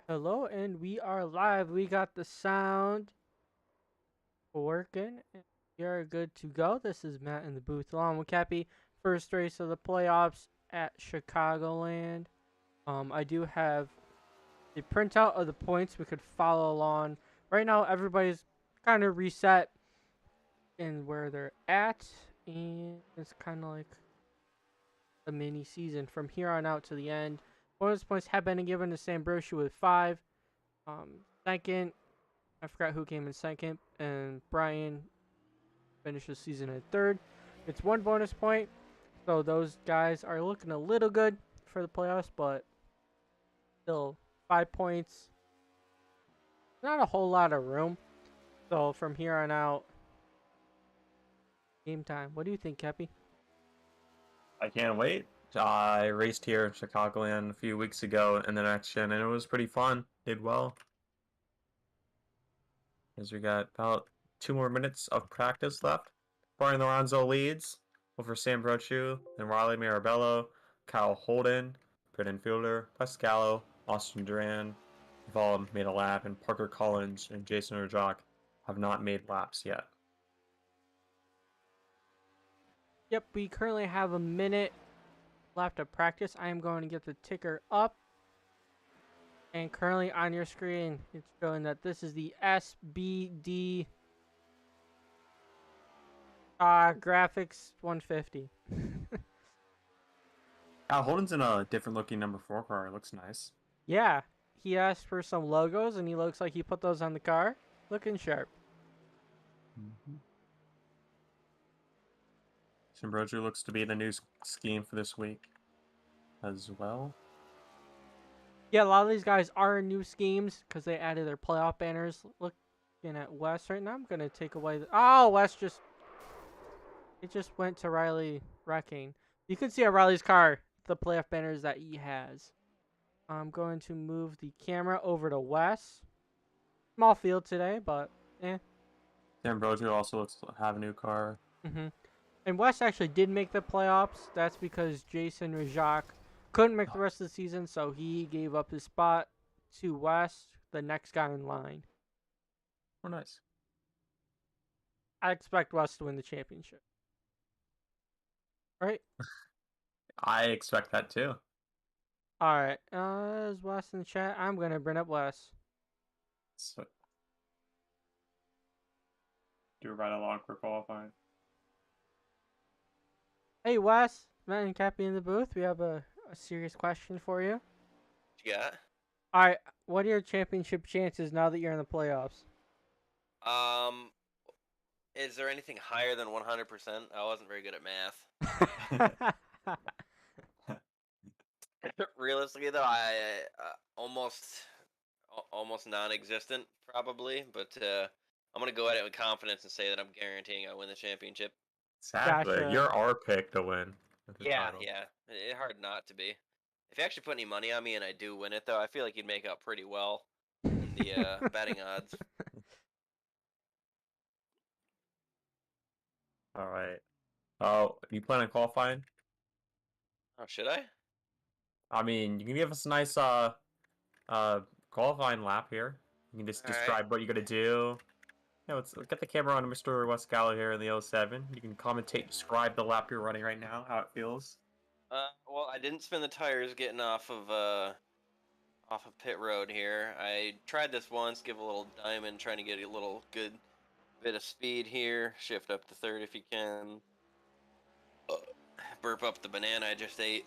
Hello, and we are live. We got the sound working, and we are good to go. This is Matt in the booth, along with Cappy. First race of the playoffs at Chicagoland. I do have a printout of the points we could follow along. Right now, everybody's kind of reset in where they're at, and it's kind of like a mini season from here on out to the end. Bonus points have been given to Sam Brochu with 5. Second, I forgot who came in second, and Brian finished the season at third. It's 1 bonus point, so those guys are looking a little good for the playoffs, but still 5 points. Not a whole lot of room. So from here on out, game time. What do you think, Kepi? I can't wait. I raced here in Chicagoland a few weeks ago in the next gen, and it was pretty fun. Did well. As we got about 2 more minutes of practice left. Brian Lorenzo leads over Sam Brochu, then Riley Mirabello, Kyle Holden, Brendan Fielder, Pascalo, Austin Duran have all made a lap, and Parker Collins and Jason Rajak have not made laps yet. Yep, we currently have a minute left of practice. I am going to get the ticker up. And currently on your screen, it's showing that this is the SBD graphics 150. Holden's in a different looking number 4 car. It looks nice. Yeah, he asked for some logos, and he looks like he put those on the car. Looking sharp. Shimbroju looks to be the new scheme for this week as well. Yeah, a lot of these guys are new schemes because they added their playoff banners. Looking at Wes right now, I'm going to take away oh, Wes just... It just went to Riley wrecking. You can see on Riley's car the playoff banners that he has. I'm going to move the camera over to Wes. Small field today, but Shimbroju also looks to have a new car. And Wes actually did make the playoffs. That's because Jason Rajak couldn't make the rest of the season, so he gave up his spot to Wes, the next guy in line. Oh, nice. I expect Wes to win the championship. Right? I expect that too. Alright. Is Wes in the chat? I'm going to bring up Wes. So, do a ride along for qualifying. Hey, Wes. Matt and Cappy in the booth. We have a serious question for you. Yeah. Alright. What are your championship chances now that you're in the playoffs? Is there anything higher than 100%? I wasn't very good at math. Realistically, though, I almost non-existent probably, but I'm gonna go at it with confidence and say that I'm guaranteeing I win the championship. Exactly. Gotcha. You're our pick to win. Yeah. It's hard not to be. If you actually put any money on me and I do win it, though, I feel like you'd make up pretty well in the betting odds. All right. Oh, you plan on qualifying? Oh, should I? I mean, you can give us a nice qualifying lap here. You can just All right. describe what you're gonna do. Yeah, let's get the camera on Mr. Westgalo here in the 07. You can commentate, describe the lap you're running right now, how it feels. Well, I didn't spin the tires getting off of pit road here. I tried this once, give a little diamond, trying to get a little good bit of speed here. Shift up to third if you can. Burp up the banana I just ate.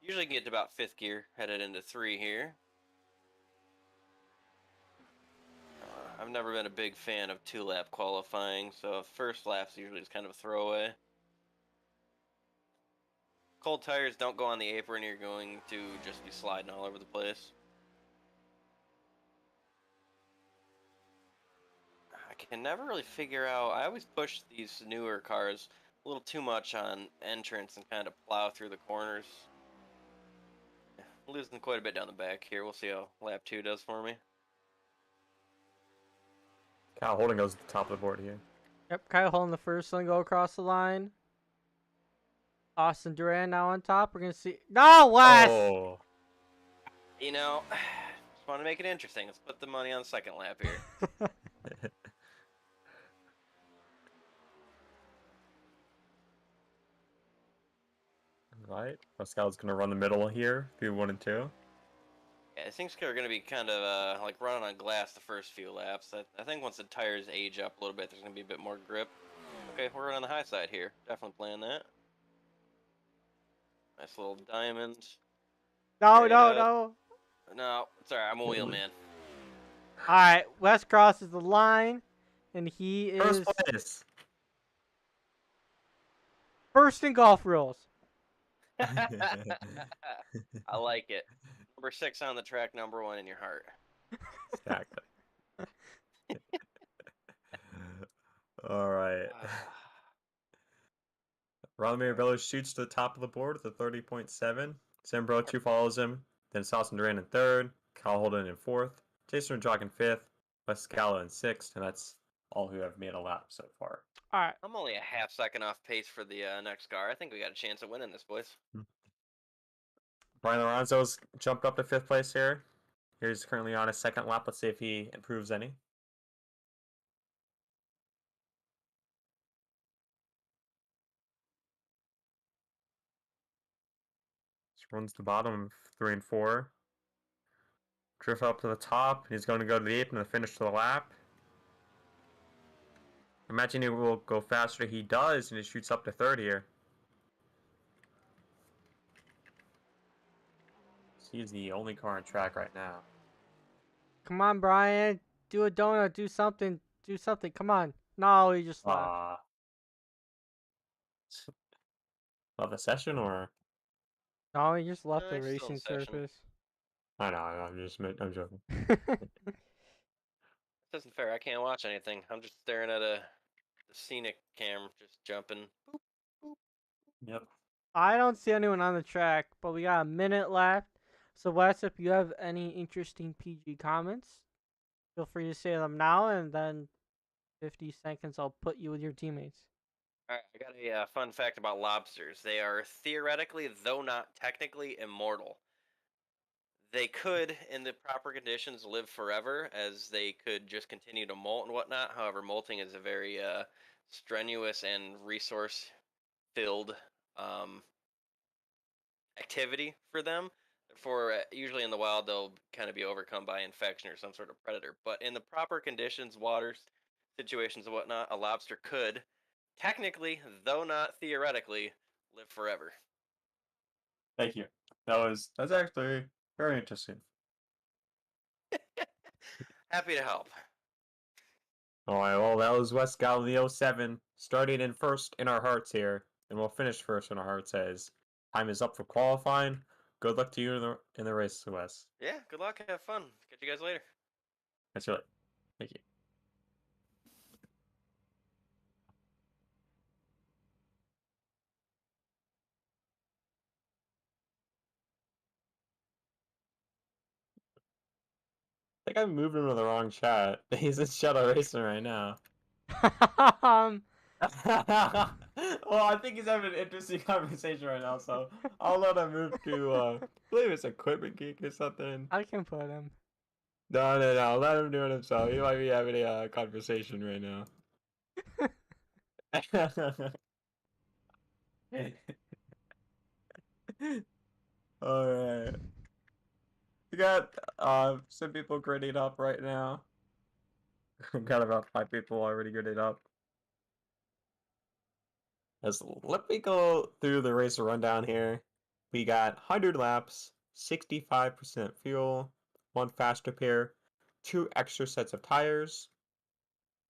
Usually can get to about 5th gear, headed into 3 here. I've never been a big fan of 2-lap qualifying, so first lap's usually just kind of a throwaway. Cold tires don't go on the apron, you're going to just be sliding all over the place. I can never really figure out, I always push these newer cars a little too much on entrance and kind of plow through the corners. Losing quite a bit down the back here, we'll see how lap 2 does for me. Kyle Holden goes to the top of the board here. Yep, Kyle Holden the first one go across the line. Austin Duran now on top. We're going to see... No, Wes! Oh. You know, just want to make it interesting. Let's put the money on the second lap here. Right. Pascal's gonna run the middle here through 1 and 2. Yeah, I think are going to be kind of like running on glass the first few laps. I think once the tires age up a little bit, there's going to be a bit more grip. Okay, we're on the high side here. Definitely playing that. Nice little diamond. No, Straight no, up. no. No, it's alright. I'm a wheelman. All right, Wes crosses the line, and he First is place. first in golf rules. I like it. Number 6 on the track, number 1 in your heart. Exactly. All right. Raleigh Mirabello shoots to the top of the board with a 30.7. Sambrochu follows him. Then Sauce Duran in third. Kyle Holden in fourth. Jason Jock in fifth. Pascala in sixth. And that's all who have made a lap so far. All right. I'm only a half second off pace for the next car. I think we got a chance of winning this, boys. Brian Lorenzo's jumped up to fifth place here. He's currently on his second lap. Let's see if he improves any. Just runs the bottom 3 and 4. Drift up to the top. He's going to go to the apron and finish the lap. Imagine he will go faster. He does, and he shoots up to third here. He's the only car on track right now. Come on, Brian. Do a donut. Do something. Do something. Come on. No, he just left. Love the session, or? No, he just left the He's still in racing session. surface. I know, I'm joking. This isn't fair. I can't watch anything. I'm just staring at the scenic cam, just jumping. Boop, boop. Yep. I don't see anyone on the track, but we got a minute left. So, Wes, if you have any interesting PG comments, feel free to say them now, and then 50 seconds I'll put you with your teammates. Alright, I got a fun fact about lobsters. They are theoretically, though not technically, immortal. They could, in the proper conditions, live forever, as they could just continue to molt and whatnot. However, molting is a very strenuous and resource-filled activity for them. Therefore, usually in the wild, they'll kind of be overcome by infection or some sort of predator. But in the proper conditions, waters, situations, and whatnot, a lobster could, technically, though not theoretically, live forever. Thank you. That's actually very interesting. Happy to help. Alright, well, that was West Galileo 07, starting in first in our hearts here, and we'll finish first in our hearts as time is up for qualifying. Good luck to you in the race, Wes. Yeah, good luck. Have fun. Catch you guys later. That's right. Thank you. I think I moved him to the wrong chat. He's in Shadow Racing right now. Well, I think he's having an interesting conversation right now, so I'll let him move to, I believe it's Equipment Geek or something. I can put him. No, let him do it himself. He might be having a conversation right now. Alright. We got some people grading up right now. Got about 5 people already graded up. Let me go through the race rundown here. We got 100 laps, 65% fuel, 1 faster pair, 2 extra sets of tires.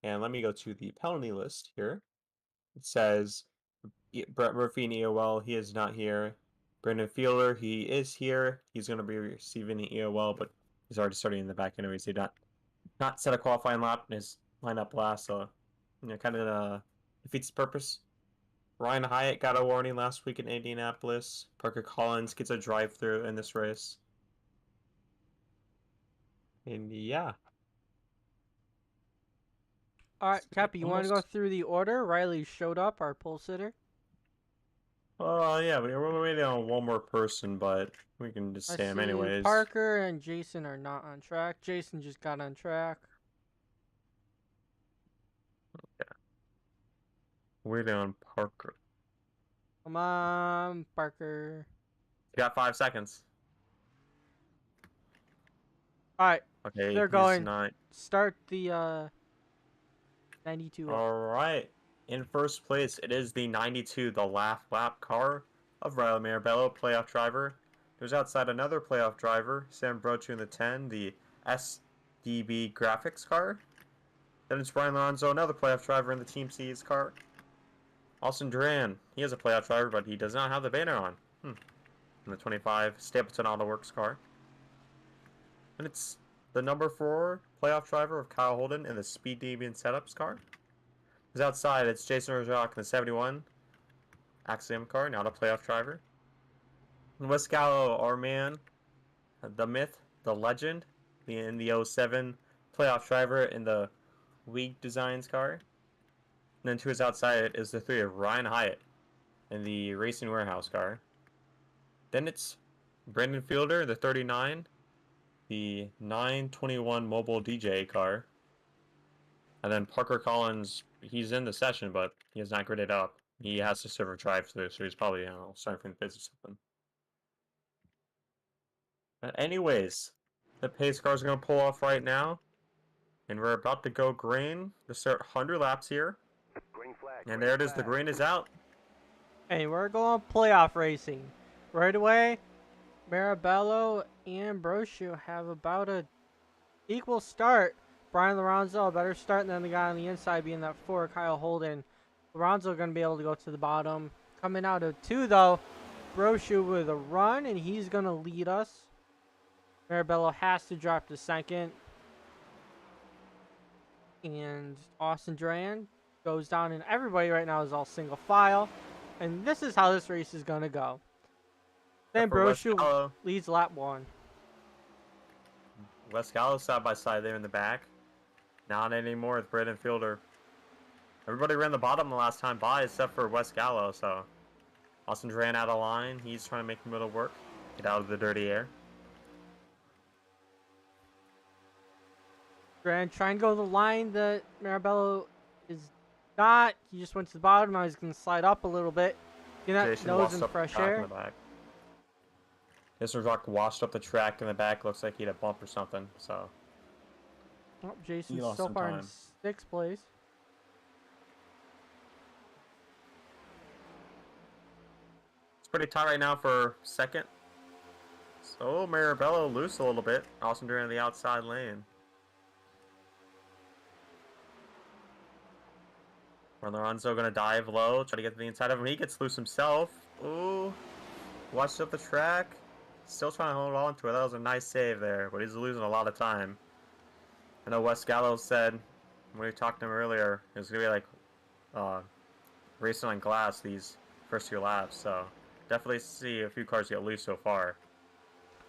And let me go to the penalty list here. It says Brett Murphy in EOL, he is not here. Brendan Fielder, he is here. He's going to be receiving the EOL, but he's already starting in the back anyways. He did not set a qualifying lap in his lineup last, so kind of defeats the purpose. Ryan Hyatt got a warning last week in Indianapolis. Parker Collins gets a drive-through in this race. And yeah. All right, Cappy, you want to go through the order? Riley showed up, our pole sitter. Yeah, we're waiting on one more person, but we can just I say him see anyways. Parker and Jason are not on track. Jason just got on track. Waiting on Parker. Come on, Parker. You got 5 seconds. All right, Okay, they're he's going. not. Start the 92 up. All right. In first place, it is the 92, the laugh lap car of Riley Marabello, playoff driver. There's outside another playoff driver, Sam Brochu in the 10, the SDB graphics car. Then it's Brian Lorenzo, another playoff driver in the Team C's car. Austin Duran, he is a playoff driver, but he does not have the banner on. In the 25, Stapleton Auto Works car. And it's the number 4 playoff driver of Kyle Holden in the Speed Deviant Setups car. Because outside, it's Jason Rojak in the 71 Axiom car, not a playoff driver. And Wes Gallo, our man, the myth, the legend, in the 07 playoff driver in the Week Designs car. And then to his outside is the 3 of Ryan Hyatt in the Racing Warehouse car. Then it's Brandon Fielder, the 39, the 921 Mobile DJ car. And then Parker Collins, he's in the session, but he has not gridded up. He has to serve a drive-through, so he's probably, starting from the business or something. But anyways, the pace cars are going to pull off right now. And we're about to go green to start 100 laps here. Green flag. And there it is, the green is out. Hey, we're going playoff racing. Right away, Marabello and Brochu have about a equal start. Brian Lorenzo a better start than the guy on the inside being that 4, Kyle Holden. Lorenzo going to be able to go to the bottom. Coming out of 2 though, Brochu with a run and he's going to lead us. Marabello has to drop to second. And Austin Duran goes down and everybody right now is all single file. And this is how this race is going to go. Then Brochu leads lap 1. Wes Gallo side by side there in the back. Not anymore with Brandon Fielder. Everybody ran the bottom the last time by except for Wes Gallo, so Austin ran out of line. He's trying to make the middle work. Get out of the dirty air. Duran trying to go the line that Marabello is not. He just went to the bottom. Now he's going to slide up a little bit. Get that Jason nose washed in up the fresh track in air. the back. Jason Rock washed up the track in the back. Looks like he had a bump or something, so Oh, Jason's lost so some far in time. 6th place. it's pretty tight right now for second. So Marabello loose a little bit. Austin Duran in the outside lane. Lorenzo gonna dive low, try to get to the inside of him. He gets loose himself. Ooh, watched up the track. Still trying to hold on to it. That was a nice save there, but he's losing a lot of time. I know Wes Gallo said when we talked to him earlier, it was gonna be like racing on glass these first 2 laps. So definitely see a few cars get loose so far.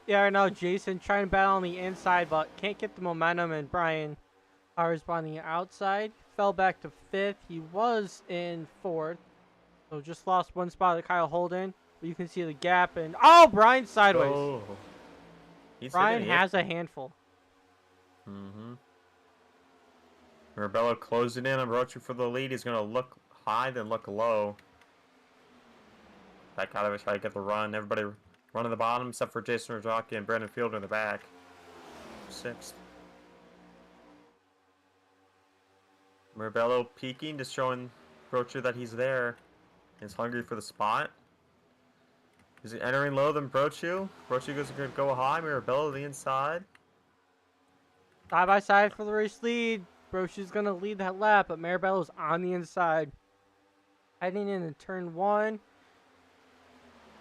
Yeah, right now Jason trying to battle on the inside, but can't get the momentum. And Brian Powers on the outside. Fell back to 5th. He was in 4th. So just lost 1 spot to Kyle Holden. But you can see the gap. And oh, Brian sideways. Oh, Brian has a handful. Mm-hmm. Marabello closing in on Rocha for the lead. He's going to look high, then look low. Back out of it, try to get the run. Everybody running the bottom, except for Jason Rojaki and Brandon Fielder in the back. 6th. Marabello peeking, just showing Rocha that he's there. He's hungry for the spot. Is he entering low than Brochu? Brochu goes to go high. Marabello the inside. Side by side for the race lead. Brochu's going to lead that lap, but Marabello's on the inside. Heading into turn 1.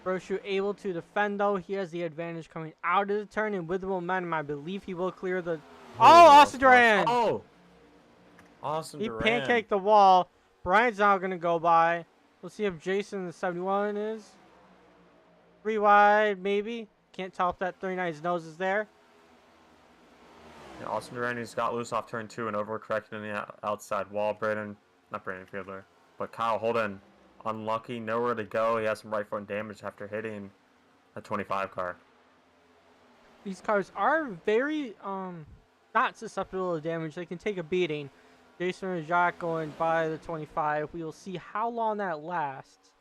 Brochu able to defend, though. He has the advantage coming out of the turn, and with the momentum, I believe he will clear the... Oh, Austin Duran! Oh! Austin He Duran. pancaked the wall. Brian's now going to go by. We'll see if Jason the 71 is. 3 wide, maybe. Can't tell if that 39's nose is there. Yeah, Austin Duran just got loose off turn 2 and overcorrected in the outside wall. Not Brandon Fielder, but Kyle Holden unlucky, nowhere to go. He has some right front damage after hitting a 25 car. These cars are very not susceptible to damage. They can take a beating. Jason and Jacques going by the 25. We will see how long that lasts.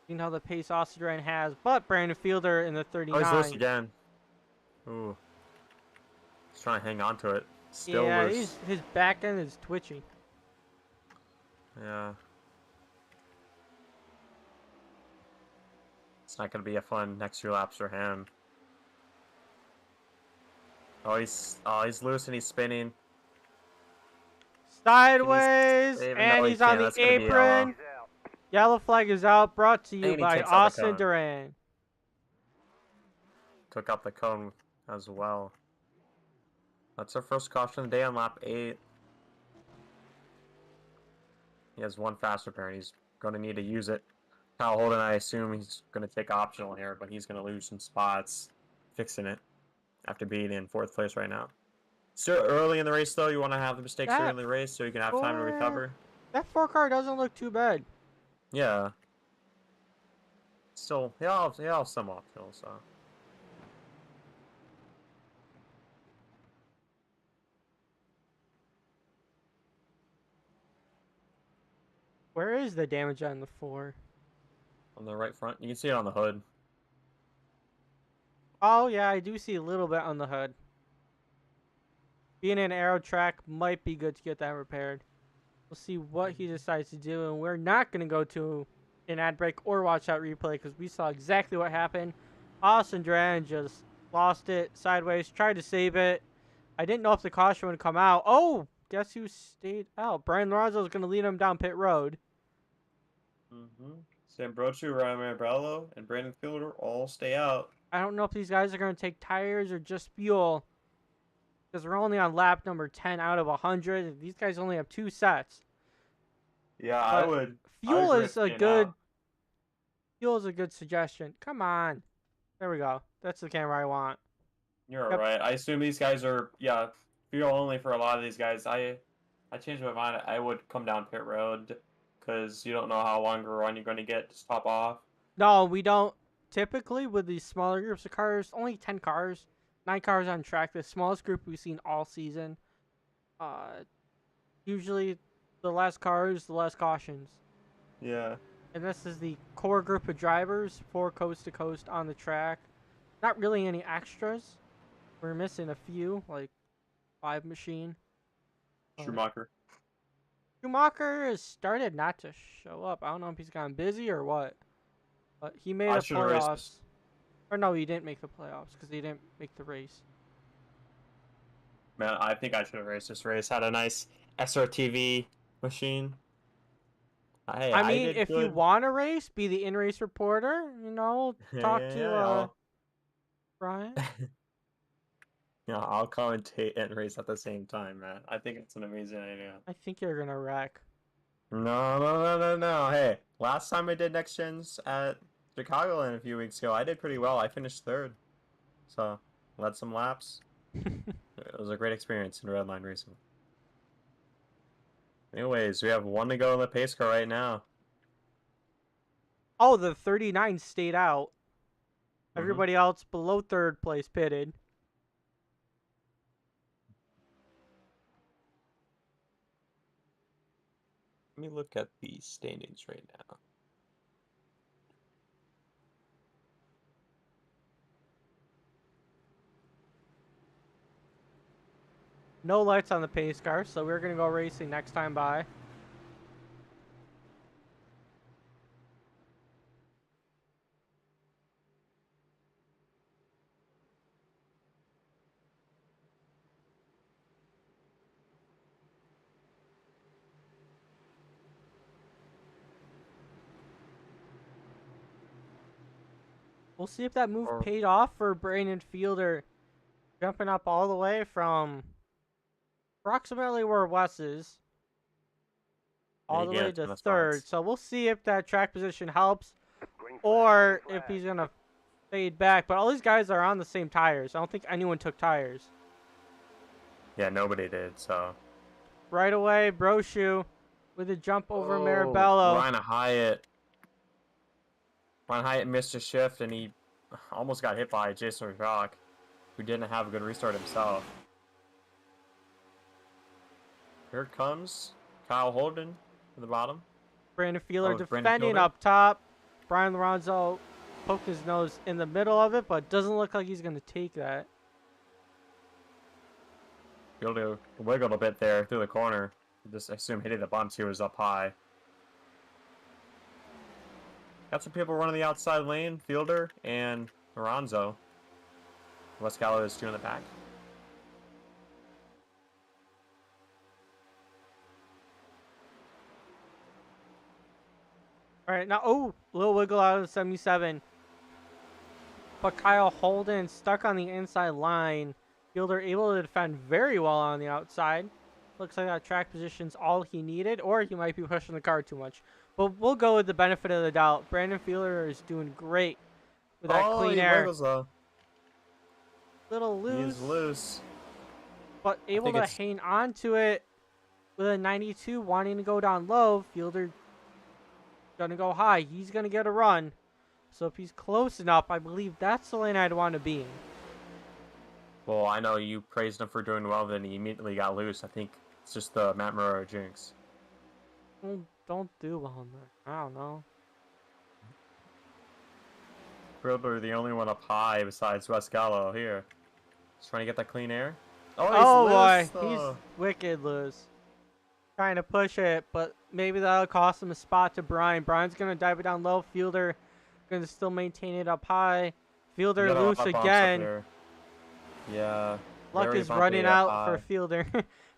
You know the pace Austin Duran has, but Brandon Fielder in the 39. Oh, he's loose again. Ooh. He's trying to hang on to it. Still yeah, loose. his back end is twitching. Yeah. It's not going to be a fun next few laps for him. Oh, he's loose and he's spinning. Sideways, Even and though he's on the that's gonna be apron. Yellow flag is out, brought to you And he by takes out the Austin cone. Duran. Took out the cone as well. That's our first caution of the day on lap 8. He has one faster pair and he's going to need to use it. Kyle Holden, I assume he's going to take optional here, but he's going to lose some spots fixing it after being in 4th place right now. Still early in the race, though. You want to have the mistakes early in the race so you can have time to recover. That 4 car doesn't look too bad. Yeah. Still, yeah, some optional, so. Where is the damage on the 4? On the right front. You can see it on the hood. Oh, yeah, I do see a little bit on the hood. Being an aero track might be good to get that repaired. We'll see what he decides to do, and we're not going to go to an ad break or watch that replay because we saw exactly what happened. Austin Duran just lost it sideways, tried to save it. I didn't know if the caution would come out. Oh, guess who stayed out? Brian Lorenzo is going to lead him down pit road. Sam Brochu, Ryan Marabello, and Brandon Fielder all stay out. I don't know if these guys are going to take tires or just fuel. Because we're only on lap number 10 out of 100. These guys only have 2 sets. Yeah, But I would. Fuel I would is a risk it good. out. Fuel is a good suggestion. Come on. There we go. That's the camera I want. You're Yep. right. I assume these guys are, yeah, fuel only for a lot of these guys. I changed my mind. I would come down pit road because you don't know how long of a run you're going to get to stop off. No, we don't. Typically, with these smaller groups of cars, only 10 cars, 9 cars on track. The smallest group we've seen all season. Usually, the less cars, the less cautions. Yeah. And this is the core group of drivers, 4 coast to coast on the track. Not really any extras. We're missing a few, like 5 machine. Schumacher. Schumacher has started not to show up. I don't know if he's gotten busy or what. But he made I the should've raced playoffs. this. Or no, he didn't make the playoffs because he didn't make the race. Man, I think I should have raced this race. Had a nice SRTV machine. I mean, did if you good. want to race, be the in-race reporter. You know, talk to Yeah, Brian. yeah, I'll commentate and race at the same time, man. I think it's an amazing idea. I think you're gonna wreck. No. Hey, last time I did Next Gens at Chicagoland a few weeks ago, I did pretty well. I finished 3rd. So, led some laps. It was a great experience in Redline racing. Anyways, we have 1 to go in the pace car right now. Oh, the 39 stayed out. Everybody else below 3rd place pitted. Let me look at the standings right now. No lights on the pace car, so we're gonna go racing next time by. We'll see if that move paid off for Brandon Fielder, jumping up all the way from approximately where Wes is, all the way to 3rd. So we'll see if that track position helps, or if he's gonna fade back. But all these guys are on the same tires. I don't think anyone took tires. Yeah, nobody did, so. Right away, Brochu with a jump over Oh, Marabello. Ryan Hyatt. Ryan Hyatt missed a shift, and he almost got hit by Jason Rock, who didn't have a good restart himself. Here comes Kyle Holden at the bottom. Brandon Fielder Oh, Brandon defending Fielder. up top. Brian Lorenzo poked his nose in the middle of it, but doesn't look like he's going to take that. Fielder wiggled a bit there through the corner. Just assume hitting the bumps, he was up high. Got some people running the outside lane, Fielder and Lorenzo. West Gallo is two in the back. All right, now, oh, little wiggle out of the 77. But Kyle Holden stuck on the inside line. Fielder able to defend very well on the outside. Looks like that track position's all he needed, or he might be pushing the car too much. But we'll go with the benefit of the doubt. Brandon Fielder is doing great with that clean air. Wiggles, though. Little loose. He's loose. But able to hang on to it with a 92, wanting to go down low. Fielder gonna go high. He's gonna get a run. So if he's close enough, I believe that's the lane I'd want to be in. Well, I know you praised him for doing well, then he immediately got loose. I think it's just the Matt Murrow jinx. Well, don't do well in there. I don't know. Fielder, the only one up high besides West Gallo here. Just trying to get that clean air. Oh, he's boy, loose. he's wicked loose. Trying to push it, but maybe that'll cost him a spot to Brian. Brian's going to dive it down low. Fielder going to still maintain it up high. Fielder loose again. Yeah. Luck is running out for Fielder.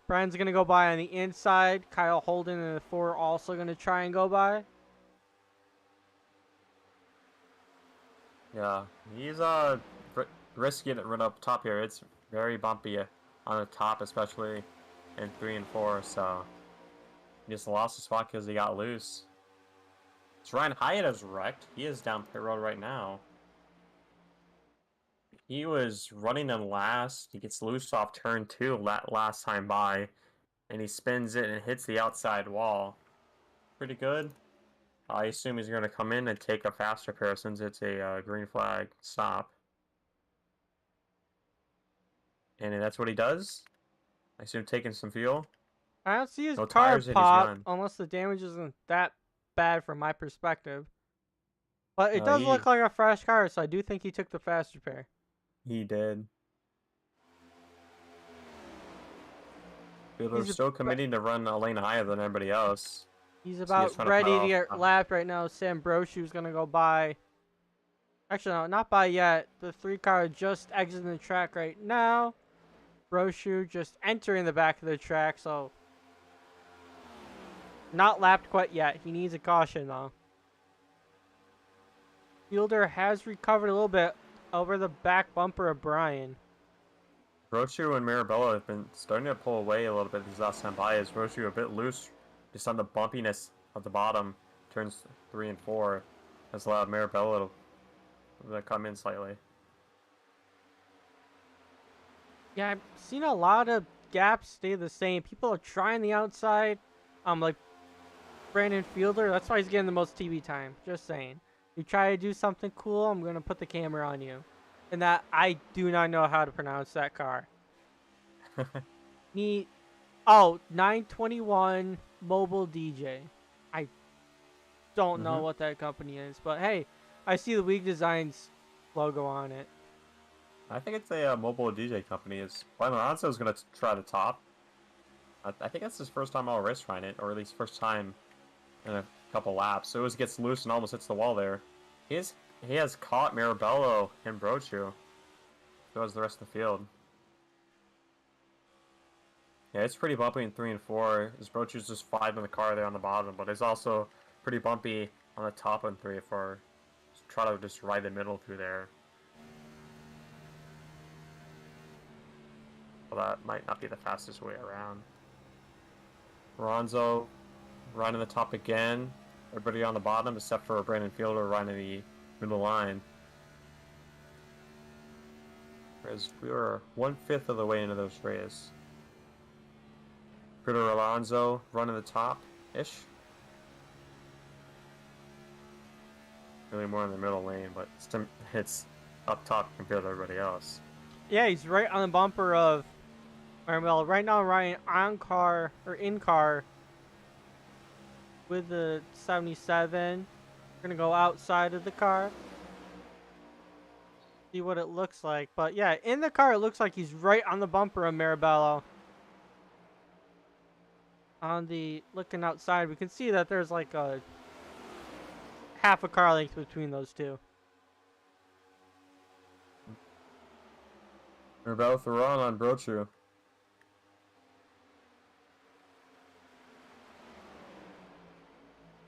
Brian's going to go by on the inside. Kyle Holden and the 4 also going to try and go by. Yeah, he's risky to run up top here. It's very bumpy on the top, especially in 3 and 4. So he just lost a spot because he got loose. So Ryan Hyatt is wrecked. He is down pit road right now. He was running in last. He gets loose off turn 2 last time by, and he spins it and hits the outside wall. Pretty good. I assume he's going to come in and take a faster pair since it's a green flag stop. And that's what he does. I assume taking some fuel. I don't see his No car tires in his pop gun. unless the damage isn't that bad from my perspective. But it No, does he- look like a fresh car, so I do think he took the faster pair. He did. Fielder's He's a- still committing to run a lane higher than everybody else. He's he's about trying to ready cut to get off. lapped right now. Sam Brochu's going to go by. Actually, no, not by yet. The 3 car just exiting the track right now. Brochu just entering the back of the track, so not lapped quite yet. He needs a caution, though. Fielder has recovered a little bit over the back bumper of Brian. Rochu and Mirabella have been starting to pull away a little bit this last time by. Is Rochu a bit loose just on the bumpiness of the bottom? Turns 3 and 4 has allowed Mirabella to come in slightly. Yeah, I've seen a lot of gaps stay the same. People are trying the outside. Like Brandon Fielder, that's why he's getting the most TV time. Just saying. You try to do something cool, I'm going to put the camera on you. And that, I do not know how to pronounce that car. Oh, 921 Mobile DJ. I don't know what that company is, but hey, I see the Weak Designs logo on it. I think it's a mobile DJ company. Lorenzo is going to try the top. I think that's his first time all race trying it, or at least first time in a couple laps. So it gets loose and almost hits the wall there. He has caught Mirabello and Brochu. So has the rest of the field. Yeah, it's pretty bumpy in 3 and 4. His Brochu's just 5 in the car there on the bottom, but it's also pretty bumpy on the top in 3 and 4. Just try to just ride the middle through there. Well, that might not be the fastest way around. Lorenzo running the top again. Everybody on the bottom except for Brandon Fielder running the middle line. Whereas we were 1/5 of the way into those races. Peter Alonso running the top ish. Really more in the middle lane, but it's up top compared to everybody else. Yeah, he's right on the bumper of Maribel. Right now, Ryan on car or in car with the 77. We're gonna go outside of the car, see what it looks like. But yeah, in the car, it looks like he's right on the bumper of Maribello. On the looking outside, we can see that there's like a half a car length between those two. We're both wrong on Brochu.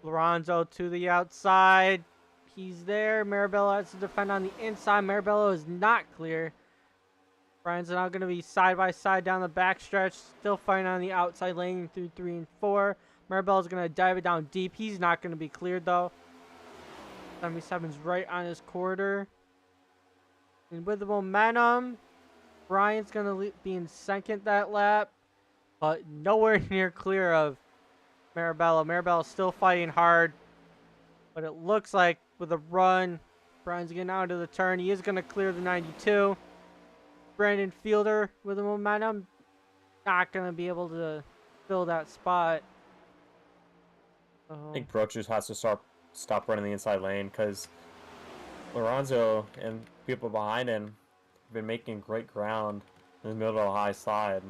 Lorenzo to the outside. He's there. Maribello has to defend on the inside. Maribello is not clear. Brian's now going to be side by side down the backstretch. Still fighting on the outside lane through 3 and 4. Maribello's going to dive it down deep. He's not going to be cleared though. 77's right on his quarter. And with the momentum, Brian's going to be in second that lap, but nowhere near clear of Maribello. Maribello's still fighting hard, but it looks like with a run, Brian's getting out of the turn. He is going to clear the 92. Brandon Fielder with the momentum, not going to be able to fill that spot. I think Brochu has to stop running the inside lane because Lorenzo and people behind him have been making great ground in the middle of the high side.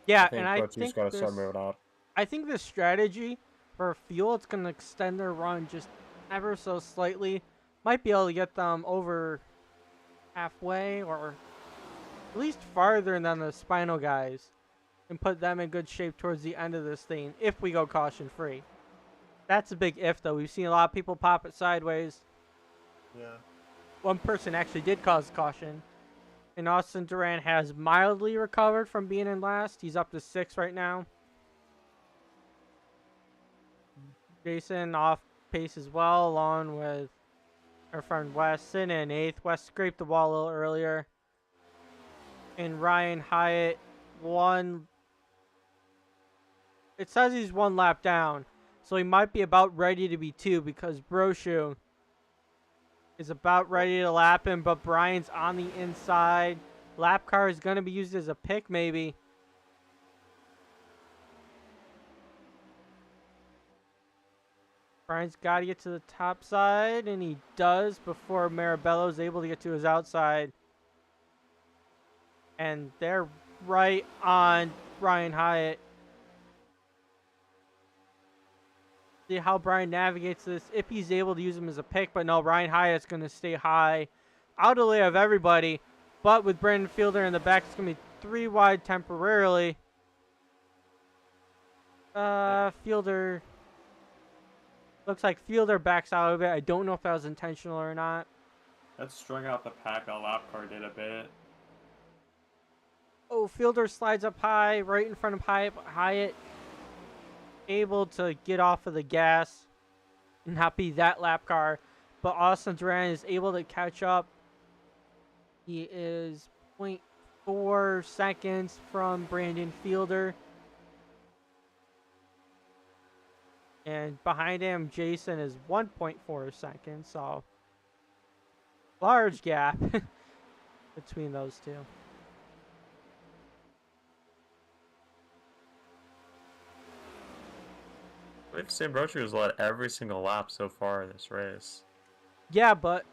Yeah, I and I Brochu's think got to start moving out. I think the strategy for Fuel, it's going to extend their run just ever so slightly. Might be able to get them over halfway or at least farther than the Spinal guys and put them in good shape towards the end of this thing if we go caution free. That's a big if though. We've seen a lot of people pop it sideways. Yeah. One person actually did cause caution. And Austin Duran has mildly recovered from being in last. He's up to 6 right now. Jason off pace as well, along with our friend Weston in 8th. West scraped the wall a little earlier. And Ryan Hyatt won. It says he's 1 lap down. So he might be about ready to be 2 because Brochu is about ready to lap him, but Brian's on the inside. Lap car is going to be used as a pick maybe. Brian's got to get to the top side, and he does before Maribello is able to get to his outside. And they're right on Ryan Hyatt. See how Brian navigates this, if he's able to use him as a pick, but no, Ryan Hyatt's going to stay high. Out of the way of everybody, but with Brandon Fielder in the back, it's going to be 3 wide temporarily. Fielder... Looks like Fielder backs out of it. I don't know if that was intentional or not. That strung out the pack on lap car did a bit. Oh, Fielder slides up high, right in front of Hyatt. Able to get off of the gas and not be that lap car. But Austin Duran is able to catch up. He is 0.4 seconds from Brandon Fielder. And behind him, Jason is 1.4 seconds, so large gap between those two. I think Sam Brochu has led every single lap so far in this race. Yeah, but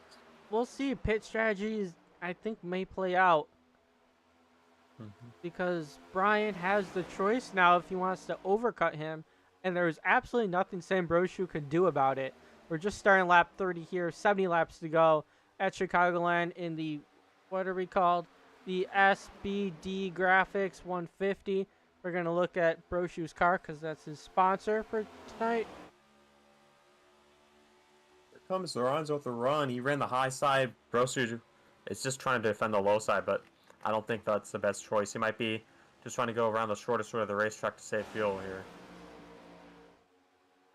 we'll see. Pit strategies, I think, may play out. Because Brian has the choice now if he wants to overcut him. And there's absolutely nothing Sam Brochu can do about it. We're just starting lap 30 here. 70 laps to go at Chicagoland in the, what are we called? The SBD Graphics 150. We're going to look at Brochu's car because that's his sponsor for tonight. Here comes Lorenzo with the run. He ran the high side. Brochu is just trying to defend the low side, but I don't think that's the best choice. He might be just trying to go around the shortest route of the racetrack to save fuel here.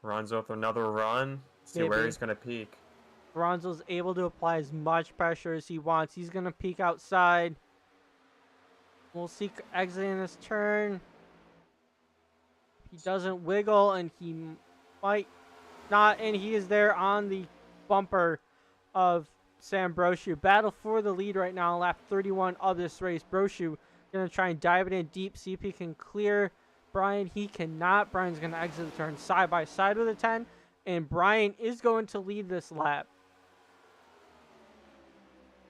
Lorenzo with another run. See where he's going to peak. Lorenzo's able to apply as much pressure as he wants. He's going to peak outside. We'll see exiting this turn. He doesn't wiggle, and he might not, and he is there on the bumper of Sam Brochu. Battle for the lead right now, lap 31 of this race. Brochu going to try and dive it in deep, see if he can clear Brian. He cannot. Brian's going to exit the turn side by side with a 10, and Brian is going to lead this lap.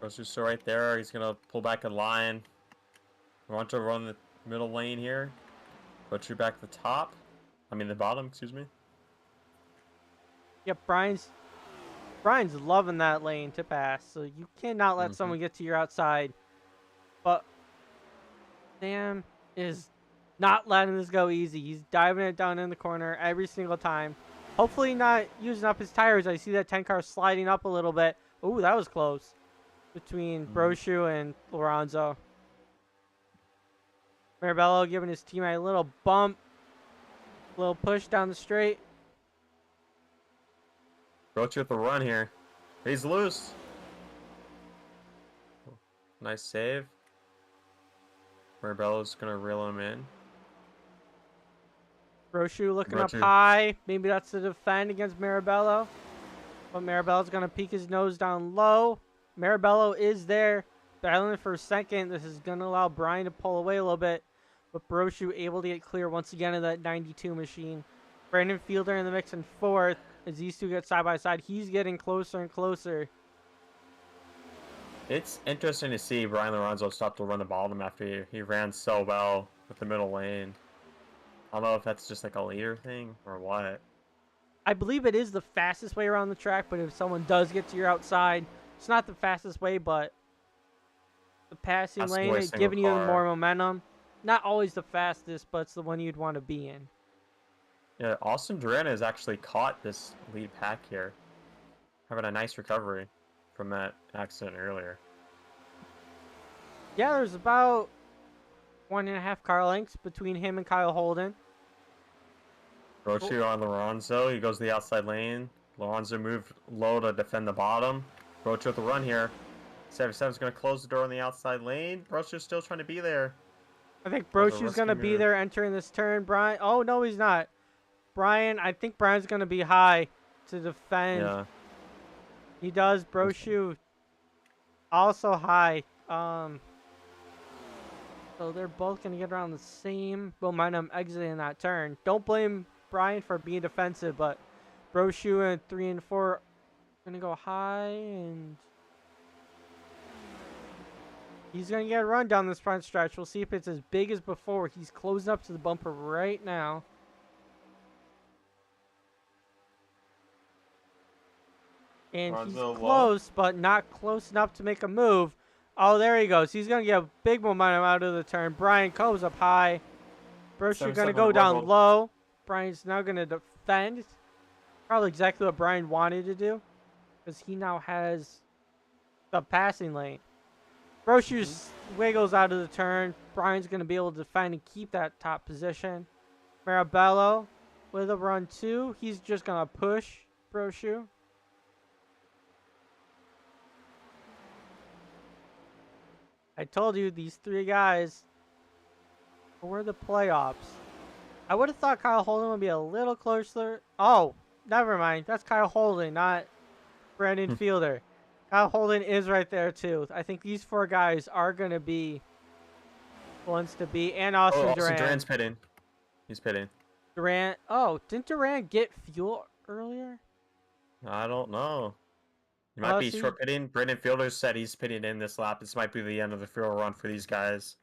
Brochu's still right there. He's going to pull back a line. Lorenzo run the middle lane here. Brochu back the top. The bottom, excuse me. Yep, Brian's loving that lane to pass, so you cannot let someone get to your outside. But Sam is not letting this go easy. He's diving it down in the corner every single time. Hopefully not using up his tires. I see that 10 car sliding up a little bit. Ooh, that was close between Brochu and Lorenzo. Marabello giving his teammate a little bump, a little push down the straight. Brochu with the run here. He's loose. Nice save. Marabello's gonna reel him in. Brochu looking up high. Maybe that's to defend against Marabello. But Marabello's gonna peek his nose down low. Marabello is there, battling for a second. This is gonna allow Brian to pull away a little bit. But Brochu able to get clear once again of that 92 machine. Brandon Fielder in the mix in fourth. As these two get side by side, he's getting closer and closer. It's interesting to see Brian Lorenzo stop to run the bottom after he ran so well with the middle lane. I don't know if that's just like a leader thing or what. I believe it is the fastest way around the track, but if someone does get to your outside, it's not the fastest way, but the passing lane is giving you more momentum. Not always the fastest, but it's the one you'd want to be in. Yeah, Austin Duran has actually caught this lead pack here. Having a nice recovery from that accident earlier. Yeah, there's about 1.5 car lengths between him and Kyle Holden. Brochu on Lorenzo. He goes to the outside lane. Lorenzo moved low to defend the bottom. Brochu with the run here. 77's going to close the door on the outside lane. Brochu's still trying to be there. I think Brochu's going to be there entering this turn. Brian. Oh, no, he's not. I think Brian's going to be high to defend. Yeah. He does. Brochu also high. So they're both going to get around the same momentum exiting that turn. Don't blame Brian for being defensive, but Brochu and 3 and 4 are going to go high, and he's going to get a run down this front stretch. We'll see if it's as big as before. He's closing up to the bumper right now. And he's close, but not close enough to make a move. Oh, there he goes. He's going to get a big momentum out of the turn. Brian goes up high. Brochu going to go down low. Brian's now going to defend. Probably exactly what Brian wanted to do, because he now has the passing lane. Brochu wiggles out of the turn. Brian's going to be able to defend and keep that top position. Marabello with a run 2. He's just going to push Brochu. I told you, these 3 guys for the playoffs. I would have thought Kyle Holden would be a little closer. Oh, never mind. That's Kyle Holden, not Brandon Fielder. Kyle Holden is right there, too. I think these 4 guys are going to be ones to beat. And Austin Duran. Duran's pitting. He's pitting. Duran. Oh, didn't Duran get fuel earlier? I don't know. He might be short pitting. Brandon Fielder said he's pitting in this lap. This might be the end of the fuel run for these guys.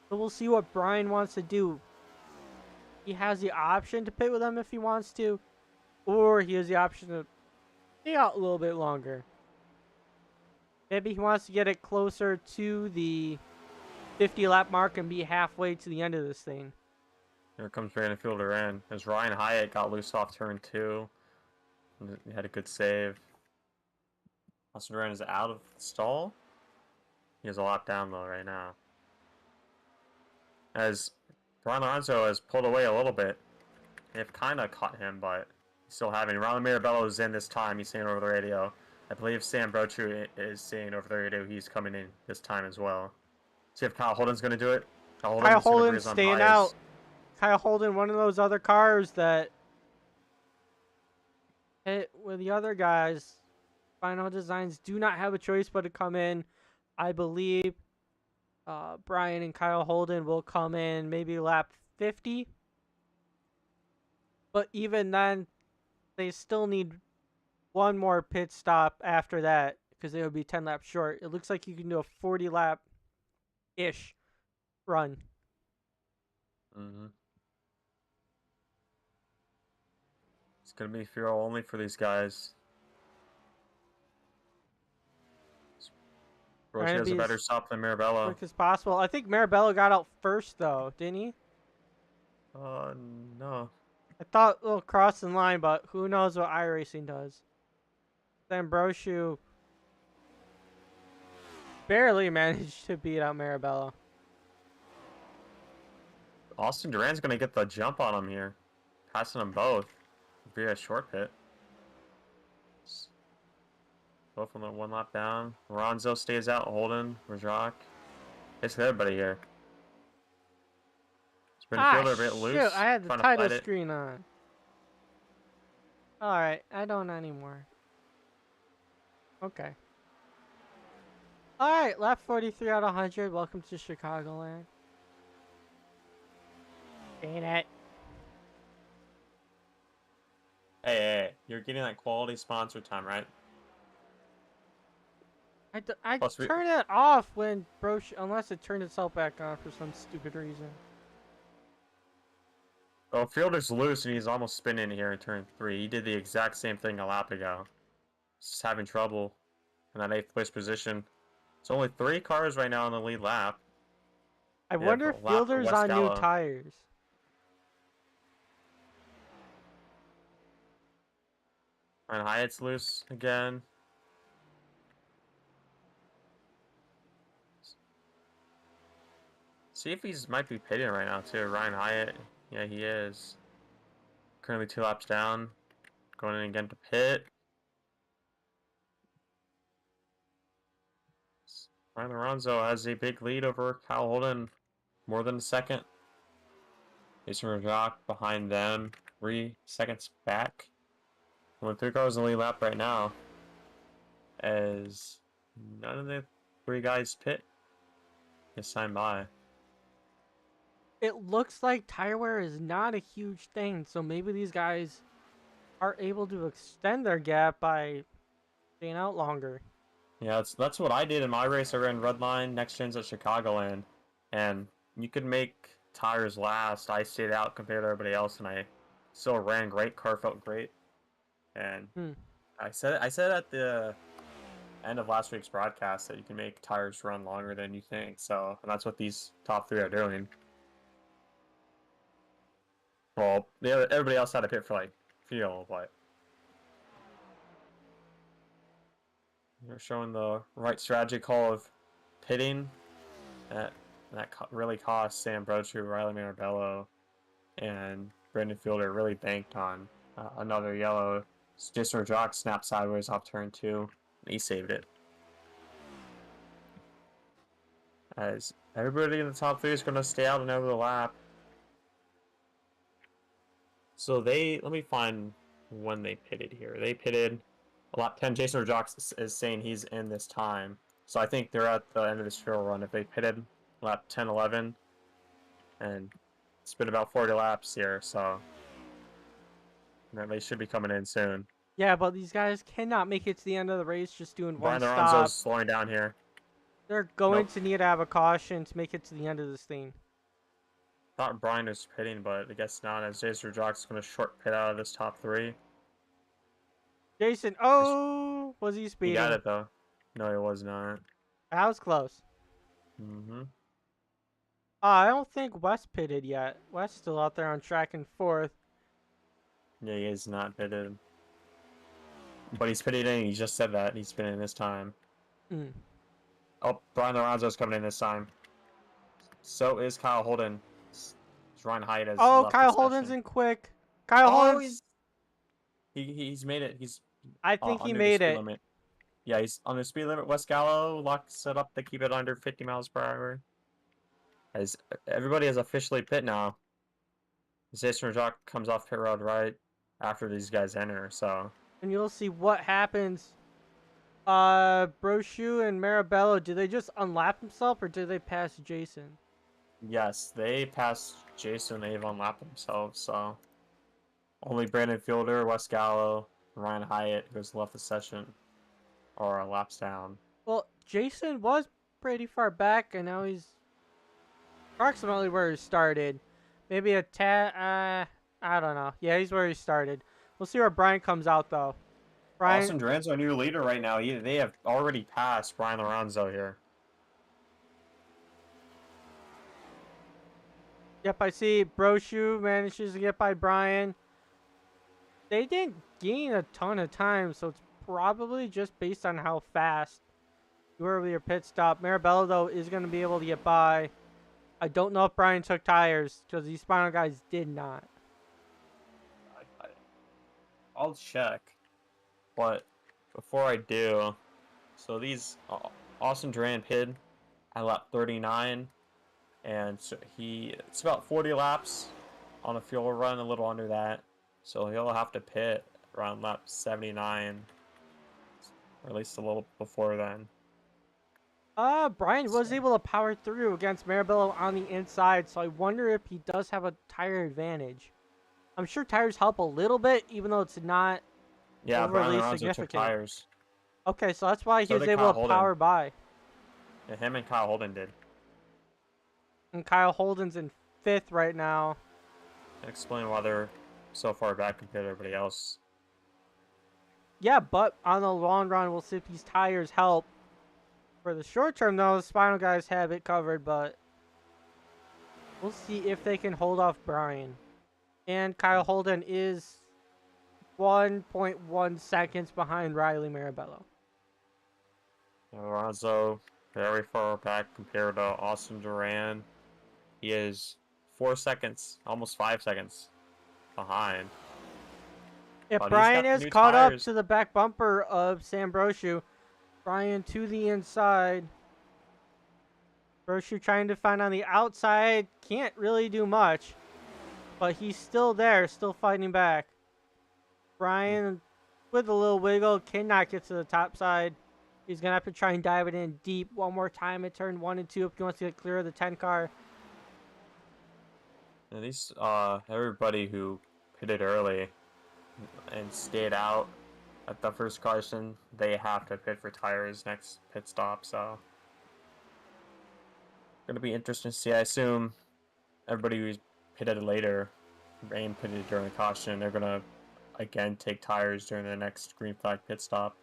So we'll see what Brian wants to do. He has the option to pit with them if he wants to, or he has the option to stay out a little bit longer. Maybe he wants to get it closer to the 50 lap mark and be halfway to the end of this thing. Here comes Brandon Fielder in. As Ryan Hyatt got loose off turn 2. He had a good save. Austin Duran is out of the stall. He has a lap down though right now. As Brian Lorenzo has pulled away a little bit. They've kind of caught him, but he's still having. Ron Mirabello is in this time. He's saying over the radio. I believe Sam Brochu is saying over the radio he's coming in this time as well. See if Kyle Holden's going to do it. Holden's Kyle gonna be Holden his staying unbiased. out. Kyle Holden, one of those other cars that hit with the other guys. Final Designs do not have a choice but to come in. I believe Brian and Kyle Holden will come in maybe lap 50. But even then, they still need one more pit stop after that because they would be 10 laps short. It looks like you can do a 40 lap-ish run. Mm-hmm. It's gonna be fuel only for these guys. Roche Trying to has a be better as stop than Mirabella. quick as possible. I think Marabella got out first, though, didn't he? No. I thought a little crossing line, but who knows what iRacing does. Then Brochu barely managed to beat out Marabella. Austin Duran's gonna get the jump on him here, passing them both via short pit. Both on the 1 lap down. Lorenzo stays out. Holden, Rajak. It's everybody here. Fielder a bit loose. Shoot, I had the trying to title fight it. screen on. Alright, I don't anymore. Okay. Alright, lap 43 out of 100. Welcome to Chicagoland. Ain't it? Hey, you're getting that quality sponsor time, right? I Plus we- turn it off when unless it turned itself back on for some stupid reason. Oh, Fielder's loose and he's almost spinning here in turn 3. He did the exact same thing a lap ago. Just having trouble in that 8th place position. It's only 3 cars right now on the lead lap. I wonder if Fielder's on new tires. Ryan Hyatt's loose again. See if he's might be pitting right now too. Ryan Hyatt, yeah, he is. Currently 2 laps down. Going in again to pit. Ryan Lorenzo has a big lead over Kyle Holden. More than a second. Jason Rajak behind them. 3 seconds back. Only 3 cars in the lead lap right now. As none of the 3 guys pit this time by. It looks like tire wear is not a huge thing, so maybe these guys are able to extend their gap by staying out longer. Yeah, that's what I did in my race. I ran Redline Next Gens at Chicagoland, and you could make tires last. I stayed out compared to everybody else, and I still ran great. Car felt great, and I said at the end of last week's broadcast that you can make tires run longer than you think. So, and that's what these top 3 are doing. Well, everybody else had a pit for like fuel, but they're showing the right strategy call of pitting. That really cost Sam Brochu, Riley Marabello, and Brendan Fielder really banked on another yellow. Jason Rajak snapped sideways off turn 2, and he saved it. As everybody in the top 3 is going to stay out and over the lap. So let me find when they pitted here. They pitted lap 10. Jason Rajak is saying he's in this time. So I think they're at the end of this trail run. If they pitted lap 10, 11, and it's been about 40 laps here, so they should be coming in soon. Yeah, but these guys cannot make it to the end of the race just doing one Brian stop. Lorenzo's slowing down here. They're going to need to have a caution to make it to the end of this thing. Thought Brian was pitting, but I guess not, as Jason Rajak's going to short pit out of this top 3. Jason, was he speeding? He got it, though. No, he was not. That was close. Mm-hmm. I don't think West pitted yet. West's still out there on track and 4th. Yeah, he is not pitted. But he's pitted in, he just said that. He's pitting this time. Oh, Brian Lorenzo's coming in this time. So is Kyle Holden. Ryan Hyatt has left Kyle this Holden's session. in quick. Kyle Holden's... He's made it. He's I think he under the made speed it. limit. Yeah, he's on the speed limit. West Gallo locks it up to keep it under 50 miles per hour. As everybody is officially pit now. Jason Jock comes off pit road right after these guys enter, so. And you'll see what happens. Brochu and Marabello, did they just unlap themselves or did they pass Jason? Yes, they passed Jason. They've unlapped themselves, so. Only Brandon Fielder, Wes Gallo, and Ryan Hyatt, who's left the session, are laps down. Well, Jason was pretty far back, and now he's approximately where he started. Maybe a tad, I don't know. Yeah, he's where he started. We'll see where Brian comes out, though. Brian, Austin Duran's our new leader right now. They have already passed Brian Lorenzo here. yep, I see Brochu manages to get by Brian. They didn't gain a ton of time, so it's probably just based on how fast you were with your pit stop. Marabello, though, is going to be able to get by. I don't know if Brian took tires, because these Spinal guys did not. I'll check. But before I do, so these Austin Duran pitted at lap 39, and so it's about 40 laps on a fuel run, a little under that. So he'll have to pit around lap 79, or at least a little before then. Brian was able to power through against Marabello on the inside, so I wonder if he does have a tire advantage. I'm sure tires help a little bit, even though it's not Yeah, Brian overly Lorenzo took significant. tires. Okay, so that's why he So was did able Kyle to Holden. power by. Yeah, him and Kyle Holden did. And Kyle Holden's in 5th right now. Explain why they're so far back compared to everybody else. Yeah, but on the long run, we'll see if these tires help. For the short term, though, the Spinal guys have it covered, but we'll see if they can hold off Brian. And Kyle Holden is 1.1 seconds behind Riley Marabello. Lorenzo very far back compared to Austin Duran. He is 4 seconds, almost 5 seconds behind. If But he's Brian got the is new caught up tires. to the back bumper of Sam Brochu, Brian to the inside. Brochu trying to find on the outside. Can't really do much. But he's still there, still fighting back. Brian, with a little wiggle, cannot get to the top side. He's going to have to try and dive it in deep one more time at turn 1 and 2 if he wants to get clear of the 10 car. And these, everybody who pitted early and stayed out at the first caution, they have to pit for tires next pit stop, so. Gonna be interesting to see. I assume everybody who's pitted later and pitted during caution, they're gonna again take tires during the next green flag pit stop.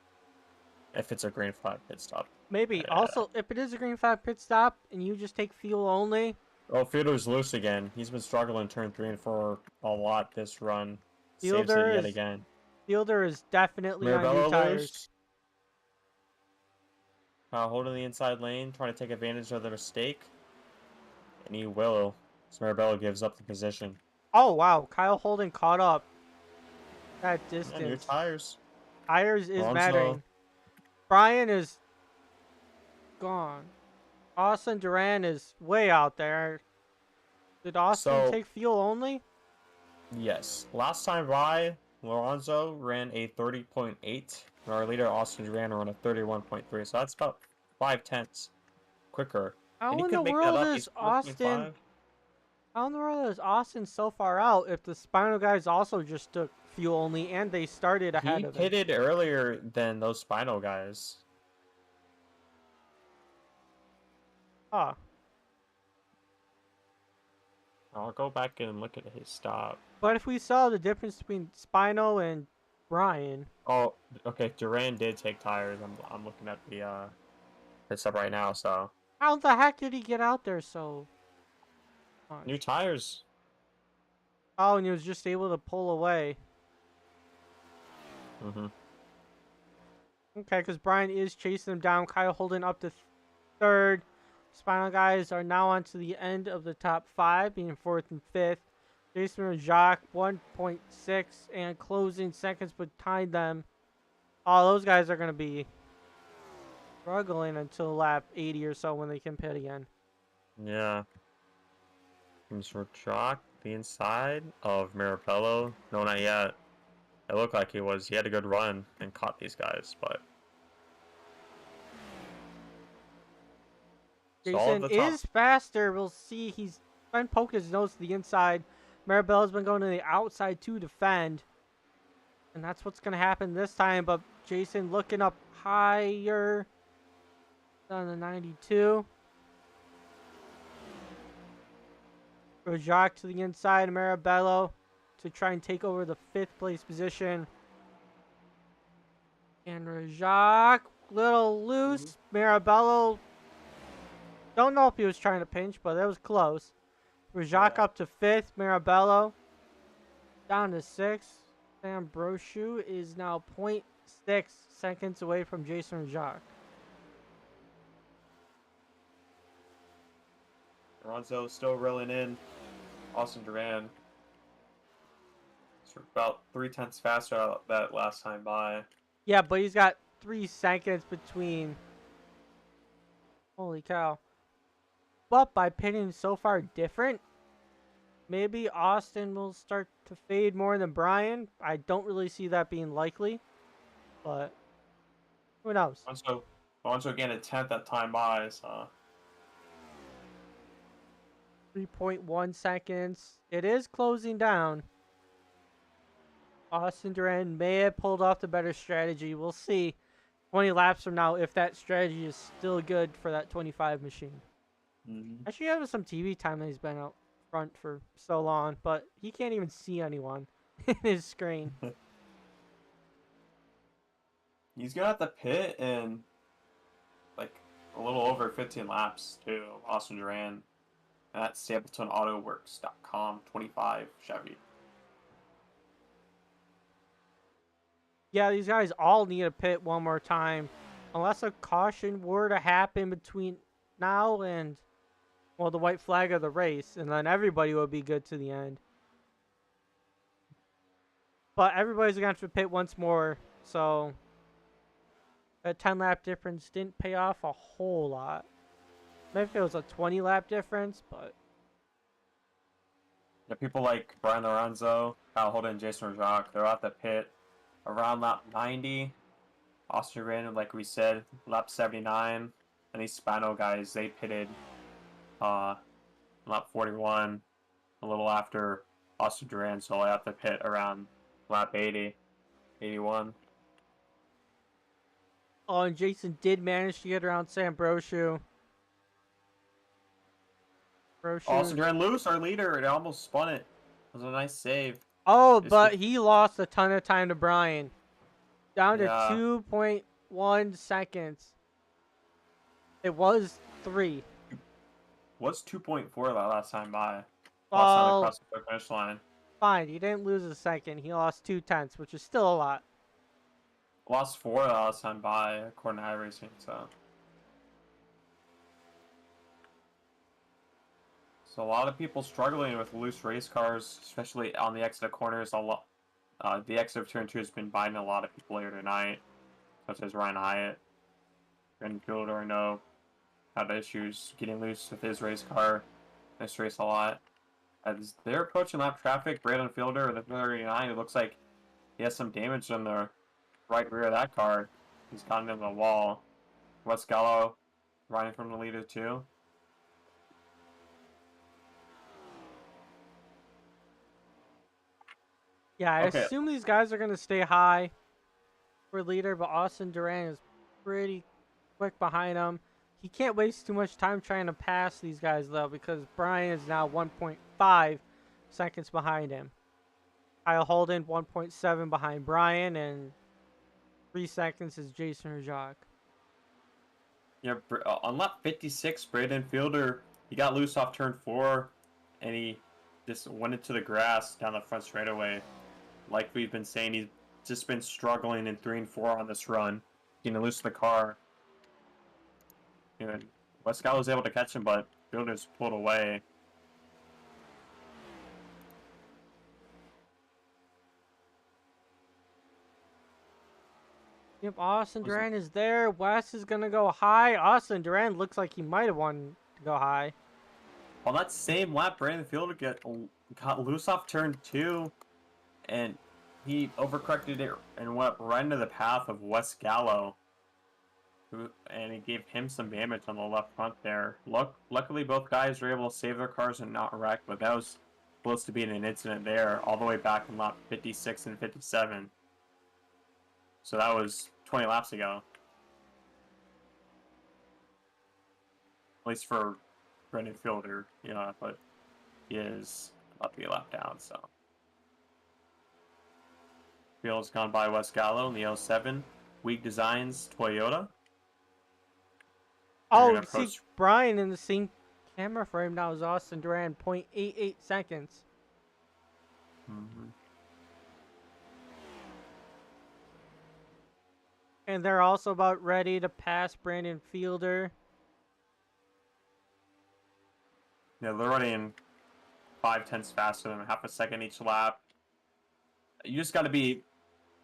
If it's a green flag pit stop. Maybe. Also, if it is a green flag pit stop and you just take fuel only. Oh, Fielder's loose again. He's been struggling turn 3 and 4 a lot this run. Saves Fielder it yet is- again. Fielder is definitely on Marabello new tires. loose. Holding the inside lane, trying to take advantage of the mistake. And he will. So Marabello gives up the position. Oh, wow. Kyle Holden caught up. That Yeah, new distance. tires. Tires is Alonso. mattering. Brian is gone. Austin Duran is way out there. Did Austin So- take fuel only? Yes. Last time by, Lorenzo ran a 30.8. And our leader, Austin Duran, ran a 31.3. So that's about 5/10 quicker. How And he in could the make that world up. is He's Austin? 4.5. How in the world is Austin so far out if the Spinal guys also just took fuel only and they started ahead He of him? pitted earlier than those Spinal guys. Huh. I'll go back and look at his stop. But if we saw the difference between Spino and Brian, Oh, okay. Duran did take tires. I'm looking at the pit stop right now. So how the heck did he get out there so much? new tires. Oh, and he was just able to pull away. Mm-hmm. Okay, because Brian is chasing him down. Kyle Holden up to 3rd. Spinal guys are now on to the end of the top 5, being 4th and 5th. Jason and Jacques, 1.6, and closing seconds behind them. Oh, those guys are going to be struggling until lap 80 or so when they can pit again. Yeah. comes Rajak, the inside of Mirabello. No, not yet. It looked like he had a good run and caught these guys, but so all of Jason the top. is faster. We'll see. He's trying to poke his nose to the inside. Marabella's been going to the outside to defend. And that's what's going to happen this time. But Jason looking up higher on the 92. Rajak to the inside. Marabello to try and take over the 5th place position. And Rajak, little loose. Marabello, don't know if he was trying to pinch, but it was close. Rajak up to 5th. Marabello down to 6th. Sam Brochu is now 0.6 seconds away from Jason Rajak. Lorenzo still reeling in. Austin Duran. It's about 3/10 faster out that last time by. Yeah, but he's got 3 seconds between. Holy cow. But by pitting so far different, maybe Austin will start to fade more than Brian. I don't really see that being likely, but who knows? Lorenzo again a 10th that time by, so 3.1 seconds. It is closing down. Austin Duran may have pulled off the better strategy. We'll see 20 laps from now if that strategy is still good for that 25 machine. Actually, having some TV time that he's been out front for so long, but he can't even see anyone in his screen. He's gonna have to pit in like a little over 15 laps too. Austin Duran at StapletonAutoWorks.com 25 Chevy. Yeah, these guys all need to pit one more time, unless a caution were to happen between now and, well, the white flag of the race, and then everybody will be good to the end. But everybody's going to have to pit once more, so that 10-lap difference didn't pay off a whole lot. Maybe if it was a 20-lap difference, but... Yeah, people like Brian Lorenzo, Kyle Holden, and Jason Rajak, they're at the pit around lap 90. Austin Duran, like we said, lap 79. And these Spano guys, they pitted lap 41, a little after Austin Duran, so I have to pit around lap 80, 81. Oh, and Jason did manage to get around Sam Brochu. Austin Duran loose, our leader. It almost spun it. It was a nice save. Oh, but he lost a ton of time to Brian. Down to Yeah. 2.1 seconds. It was 3. What's 2.4 that last time by? Last time Well, across the finish line. fine. He didn't lose a second. He lost 2/10, which is still a lot. Lost 4 that last time by, according to iRacing, so. So a lot of people struggling with loose race cars, especially on the exit of corners. The exit of turn 2 has been binding a lot of people here tonight, such as Ryan Hyatt. Brendan Fielder, I know, had issues getting loose with his race car. This race a lot. As they're approaching lap traffic, Brandon Fielder, the 39, it looks like he has some damage on the right rear of that car. He's gotten into the wall. Wes Gallo riding from the leader too. Yeah, I Okay. assume these guys are going to stay high for leader, but Austin Duran is pretty quick behind him. He can't waste too much time trying to pass these guys, though, because Brian is now 1.5 seconds behind him. Kyle Holden, 1.7 behind Brian, and 3 seconds is Jason Rajak. Yeah, on lap 56, Brandon Fielder, he got loose off turn 4, and he just went into the grass down the front straightaway. Like we've been saying, he's just been struggling in 3 and 4 on this run, getting loose in the car. And Westcott was able to catch him, but Fielder's pulled away. Yep, Austin Duran is there. Wes is going to go high. Austin Duran looks like he might have wanted to go high. On that same lap, Brandon Fielder got loose off turn 2, and he overcorrected it and went right into the path of Wes Gallo, and it gave him some damage on the left front there. Luckily, both guys were able to save their cars and not wreck, but that was supposed to be an incident there all the way back in lap 56 and 57. So that was 20 laps ago. At least for Brendan Fielder, but he is about to be a lap down, so. Field's gone by Wes Gallo in the 07. Weak Designs Toyota. Oh, see Brian in the same camera frame now as Austin Duran, 0.88 seconds. Mm-hmm. And they're also about ready to pass Brandon Fielder. Yeah, they're running 5/10 faster than half a second each lap. You just got to be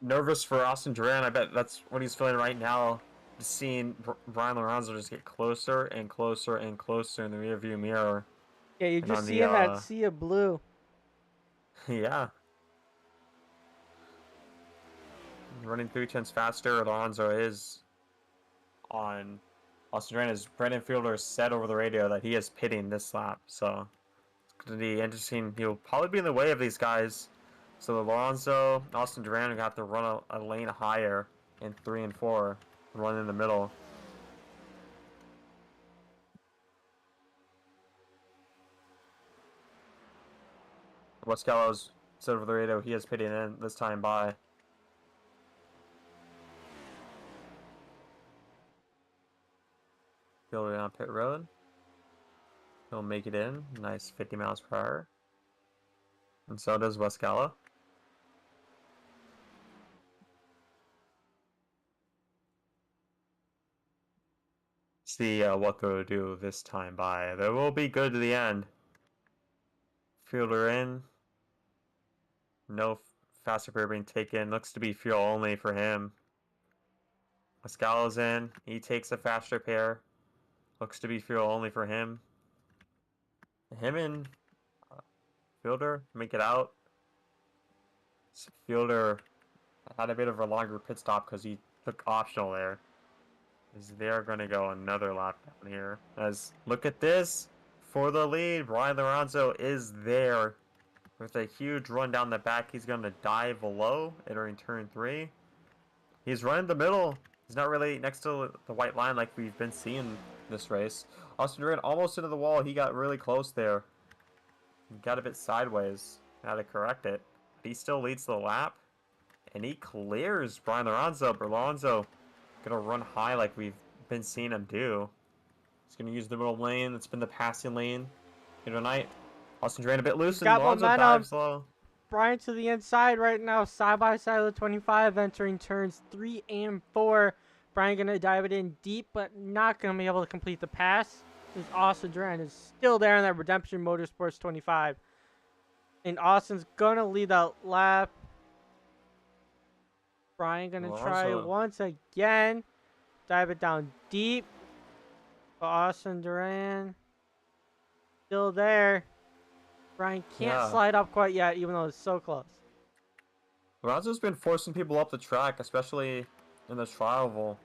nervous for Austin Duran. I bet that's what he's feeling right now. Just seeing Brian Lorenzo just get closer and closer and closer in the rearview mirror. Yeah, you're just seeing that sea of blue. Yeah. Running 3/10 faster. Lorenzo is on Austin Duran. As Brandon Fielder said over the radio that he is pitting this lap. So it's going to be interesting. He'll probably be in the way of these guys. So Lorenzo, Austin Duran have to run a lane higher in 3 and 4. Run in the middle. Wes Gallo's said over the radio he is pitting in this time by. Fielder on pit road. He'll make it in. Nice 50 miles per hour. And so does Wes Gallo. See what they'll do this time by. They will be good to the end. Fielder in. No faster pair being taken. Looks to be fuel only for him. Wes Gallo's in. He takes a faster pair. Looks to be fuel only for him. Him and Fielder make it out. Fielder had a bit of a longer pit stop because he took optional there. They're going to go another lap down here. As look at this for the lead. Brian Lorenzo is there with a huge run down the back. He's going to dive low entering turn 3. He's running the middle. He's not really next to the white line like we've been seeing this race. Austin Duran almost into the wall. He got really close there. He got a bit sideways. Had to correct it. But he still leads the lap. And he clears Brian Lorenzo. But Lorenzo gonna run high like we've been seeing him do. He's gonna use the middle lane. It's been the passing lane here tonight. Austin Duran a bit loose, and Lorenzo dives low. Brian to the inside right now, side by side with 25, entering turns 3 and 4. Brian gonna dive it in deep, but not gonna be able to complete the pass. As Austin Duran is still there in that Redemption Motorsports 25, and Austin's gonna lead that lap. Brian gonna try once again. Dive it down deep. But Austin Duran still there. Brian can't slide up quite yet, even though it's so close. Lorenzo's been forcing people up the track, especially in the trial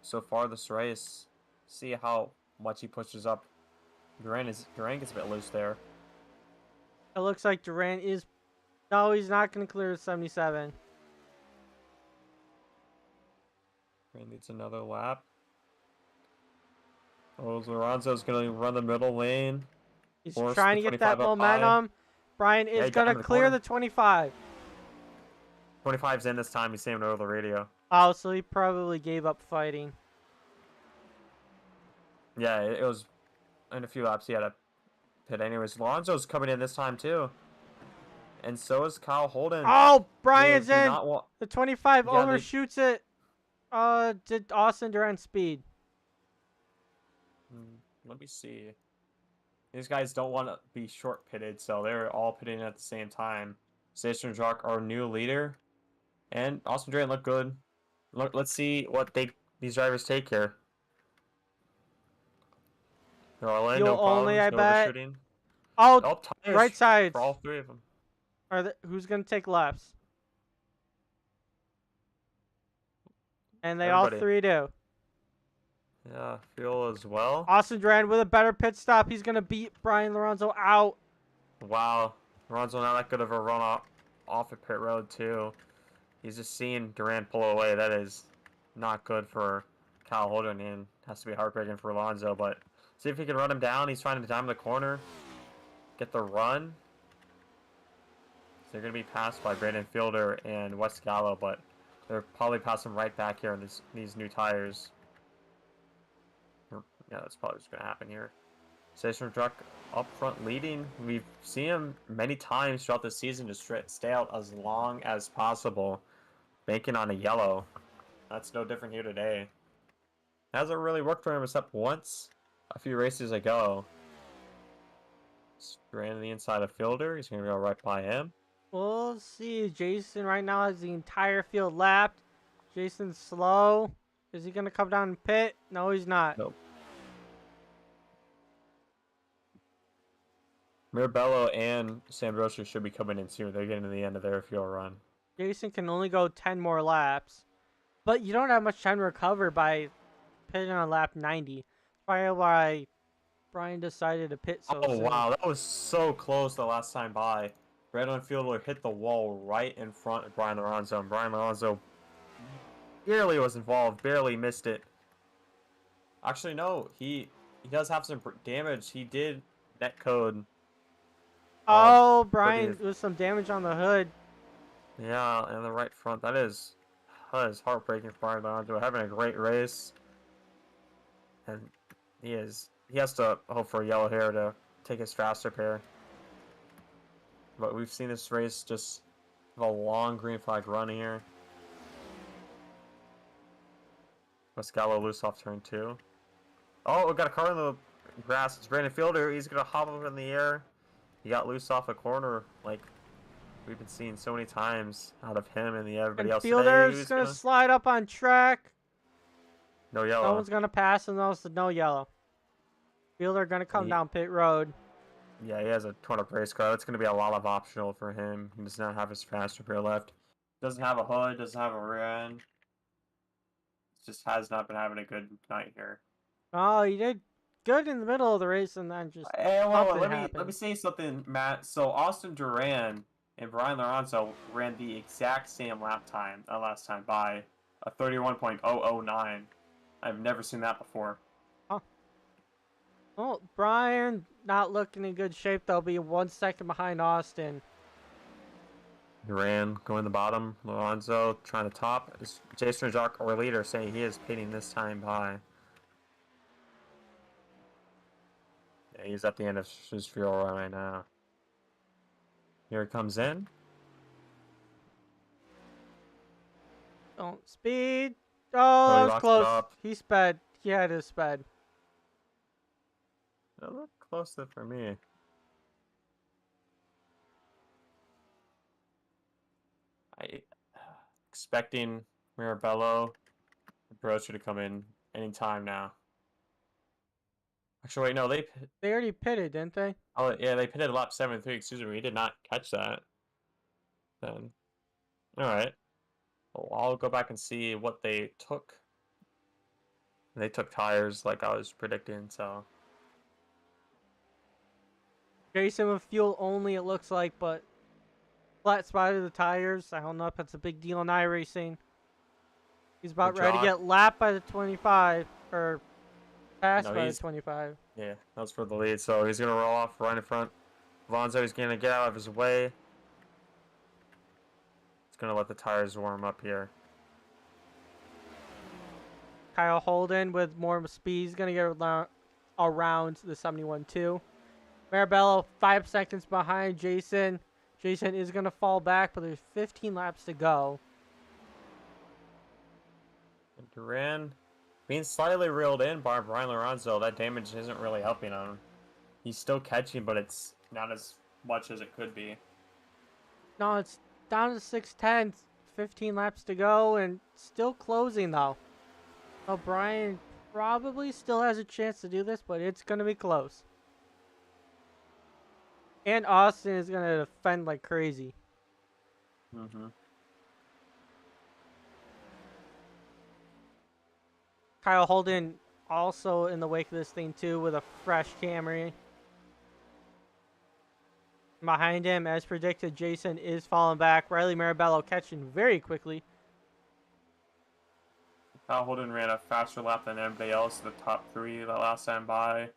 so far this race. See how much he pushes up. Duran gets a bit loose there. It looks like Duran is... No, he's not going to clear 77. Duran needs another lap. Oh, Lorenzo's going to run the middle lane. He's trying to get that momentum. Brian is going to clear the 25. 25's in this time. He's saying over the radio. Oh, so he probably gave up fighting. Yeah, it was in a few laps he had a pit anyways. Lorenzo's coming in this time too. And so is Kyle Holden. Oh, Brian's in. The 25 overshoots it. Did Austin Duran speed? Let me see. These guys don't want to be short pitted, so they're all pitting at the same time. Station Jock, our new leader. And Austin Duran looked good. Let's see what these drivers take here. Orlando only, I bet. Oh, Oh, tires right sides. for all three of them. Who's gonna take laps? And they all Everybody. three do. Yeah, fuel as well. Austin Duran with a better pit stop. He's gonna beat Brian Lorenzo out. Wow. Lorenzo not that good of a run off at pit road, too. He's just seeing Duran pull away. That is not good for Kyle Holden, and has to be heartbreaking for Lorenzo. But see if he can run him down. He's trying to time the corner. Get the run. So they're going to be passed by Brandon Fielder and Wes Gallo, but they're probably passing right back here in these new tires. Yeah, that's probably what's going to happen here. Station truck up front leading. We've seen him many times throughout the season just stay out as long as possible, banking on a yellow. That's no different here today. Hasn't really worked for him except once a few races ago. Ran to the inside of Fielder. He's going to go right by him. We'll see. Jason right now has the entire field lapped. Jason's slow. Is he gonna come down and pit? No, he's not. Nope. Mirabello and Sambroso should be coming in soon. They're getting to the end of their fuel run. Jason can only go 10 more laps. But you don't have much time to recover by pitting on lap 90. That's probably why Brian decided to pit so soon. Wow, that was so close the last time by. Brandon Fielder hit the wall right in front of Brian Lorenzo, and Brian Lorenzo barely was involved, barely missed it. Actually, no, he does have some damage. He did net code. Oh, Brian, with some damage on the hood. Yeah, in the right front. That is heartbreaking for Brian Lorenzo. Having a great race, and he has to hope for a yellow hair to take his faster pair. But we've seen this race just have a long green flag run here. Mascalo loose off turn 2. Oh, we got a car in the grass. It's Brandon Fielder. He's going to hop up in the air. He got loose off a corner like we've been seeing so many times out of him and everybody else. Fielder's going to slide up on track. No yellow. No one's going to pass and also no yellow. Fielder going to come down pit road. Yeah, he has a torn up race car. That's going to be a lot of optional for him. He does not have his faster pair left. Doesn't have a hood, doesn't have a rear end. Just has not been having a good night here. Oh, he did good in the middle of the race and then just let me say something, Matt. So Austin Duran and Brian Lorenzo ran the exact same lap time last time by a 31.009. I've never seen that before. Well, Brian not looking in good shape. They'll be 1 second behind Austin. Duran going the bottom. Lorenzo trying to top. Jason Jacques, our leader, saying he is pitting this time by. Yeah, he's at the end of his fuel run right now. Here he comes in. Don't speed. Oh, that was close. He sped. He had his sped. A little closer for me. Expecting Mirabello and Brocher to come in anytime now. Actually, wait, no, they already pitted, didn't they? Oh, yeah, they pitted lap 73. Excuse me, we did not catch that. Then, all right. Well, I'll go back and see what they took. They took tires like I was predicting, so. Jason with fuel only, it looks like, but flat spot of the tires. I don't know if that's a big deal in iRacing. He's about ready to get lapped by the 25, or passed by the 25. Yeah, that was for the lead, so he's going to roll off right in front. Lonzo is going to get out of his way. He's going to let the tires warm up here. Kyle Holden with more speed. He's going to get around the 71-2. Mirabello 5 seconds behind Jason. Jason is going to fall back, but there's 15 laps to go. And Duran being slightly reeled in by Brian Lorenzo. That damage isn't really helping him. He's still catching, but it's not as much as it could be. No, it's down to 6:10. 15 laps to go, and still closing, though. So Brian probably still has a chance to do this, but it's going to be close. And Austin is going to defend like crazy. Mm-hmm. Kyle Holden also in the wake of this thing too with a fresh Camry. Behind him, as predicted, Jason is falling back. Riley Marabello catching very quickly. Kyle Holden ran a faster lap than everybody else in the top 3 that last time by.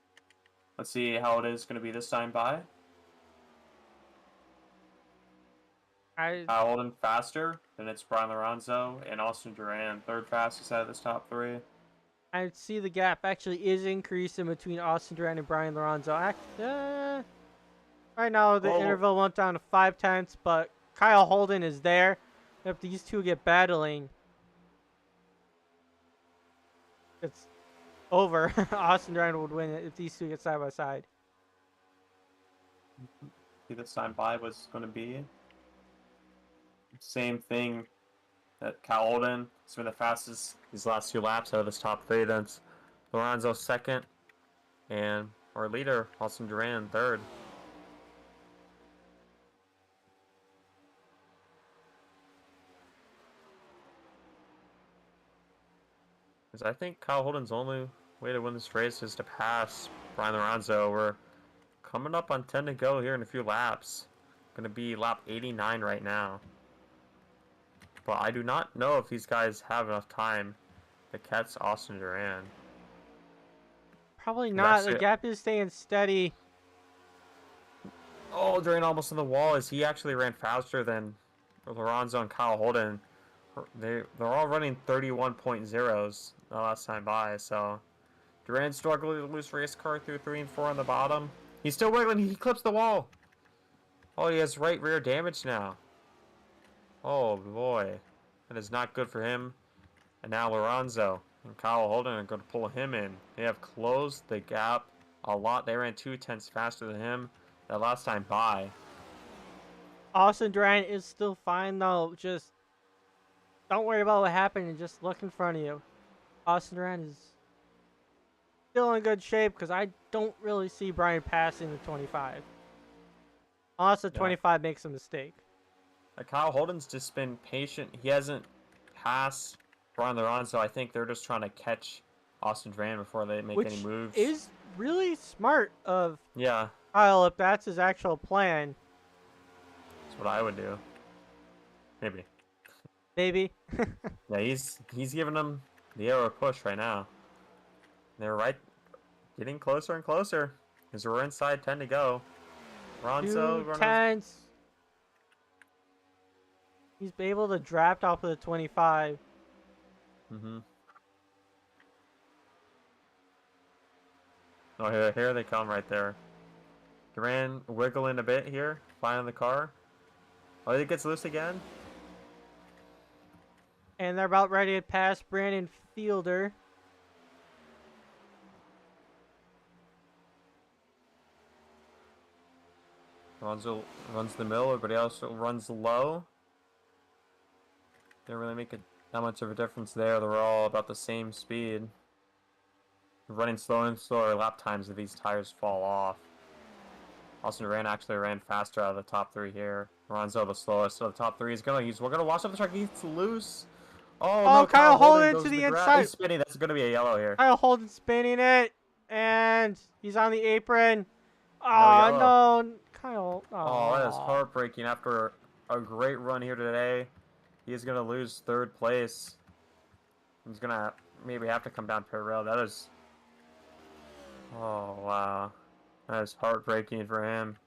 Let's see how it is going to be this time by. Kyle Holden faster, then it's Brian Lorenzo and Austin Duran, third fastest out of this top 3. I see the gap actually is increasing between Austin Duran and Brian Lorenzo. Right now, the interval went down to 0.5, but Kyle Holden is there. If these two get battling, it's over. Austin Duran would win it if these two get side by side. See, this time by was going to be same thing that Kyle Holden has been the fastest these last 2 laps out of this top 3. Then it's Lorenzo second, and our leader Austin Duran third. I think Kyle Holden's only way to win this race is to pass Brian Lorenzo. We're coming up on 10 to go here in a few laps. Going to be lap 89 right now. But I do not know if these guys have enough time to catch Austin Duran. Probably not. The gap is staying steady. Oh, Duran almost on the wall as he actually ran faster than Lorenzo and Kyle Holden. They're all running 31.0s the last time by, so Duran struggling to lose race car through 3 and 4 on the bottom. He's still wiggling. He clips the wall. Oh, he has right rear damage now. Oh boy, that is not good for him. And now Lorenzo and Kyle Holden are going to pull him in. They have closed the gap a lot. They ran 0.2 faster than him that last time by. Austin Duran is still fine though. Just don't worry about what happened and just look in front of you. Austin Duran is still in good shape because I don't really see Brian passing the 25. Unless the 25 makes a mistake. Kyle Holden's just been patient. He hasn't passed Brian Lorenzo. I think they're just trying to catch Austin Duran before they make any moves. Which is really smart of Kyle if that's his actual plan. That's what I would do. Maybe. Yeah, he's giving them the arrow push right now. They're getting closer and closer as we're inside 10 to go. Lorenzo 2/10. He's able to draft off of the 25. Oh, here they come right there. Duran wiggling a bit here, flying the car. Oh, it gets loose again. And they're about ready to pass Brandon Fielder. Lorenzo runs the middle, everybody else runs low. Didn't really make that much of a difference there. They're all about the same speed. Running slower and slower lap times as these tires fall off. Austin Duran actually ran faster out of the top 3 here. Lorenzo the slowest, so the top 3 is we're gonna wash up the track. He's loose. Oh no! Kyle Holden to the inside. He's spinning. That's gonna be a yellow here. Kyle Holden spinning it, and he's on the apron. Oh no, Kyle! Oh, that is heartbreaking. After a great run here today, he is gonna lose 3rd place. He's gonna maybe have to come down pit road. That is. Oh wow, that is heartbreaking for him.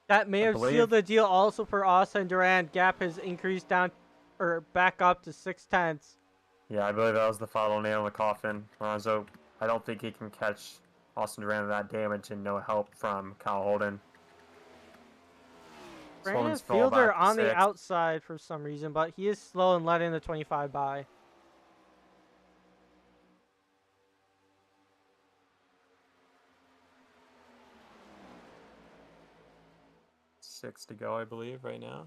That may have sealed the deal also for Austin Duran. Gap has increased back up to 0.6. Yeah, I believe that was the final nail in the coffin. Lorenzo, I don't think he can catch Austin Duran with that damage and no help from Kyle Holden. Brandon Fielder on the outside for some reason, but he is slow and letting the 25 by. Six to go, I believe, right now.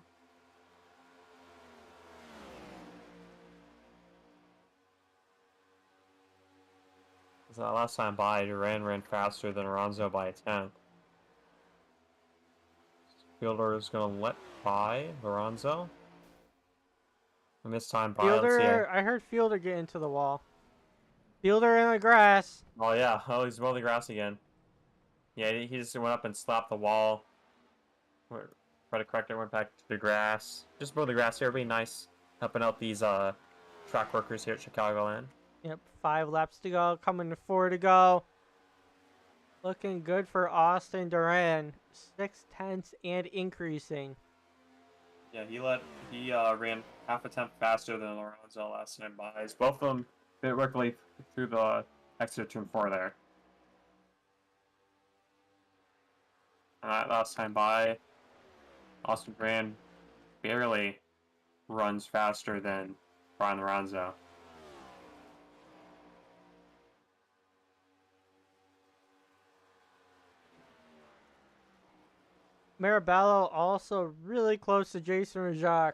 So last time by, Duran ran faster than Lorenzo by a tenth. Fielder is going to let by Lorenzo. And this time by, let's see. Fielder, I heard Fielder get into the wall. Fielder in the grass. Oh, yeah. Oh, he's mowing the grass again. Yeah, he just went up and slapped the wall. Try to correct it, went back to the grass. Just mow the grass here, be nice. Helping out these track workers here at Chicagoland. Yep, 5 laps to go, coming to 4 to go. Looking good for Austin Duran. 6/10 and increasing. Yeah, he ran half a tenth faster than Lorenzo last time by. Both of them fit quickly through the exit turn 4 there. Last time by, Austin Duran barely runs faster than Brian Lorenzo. Marabello also really close to Jason Rajak.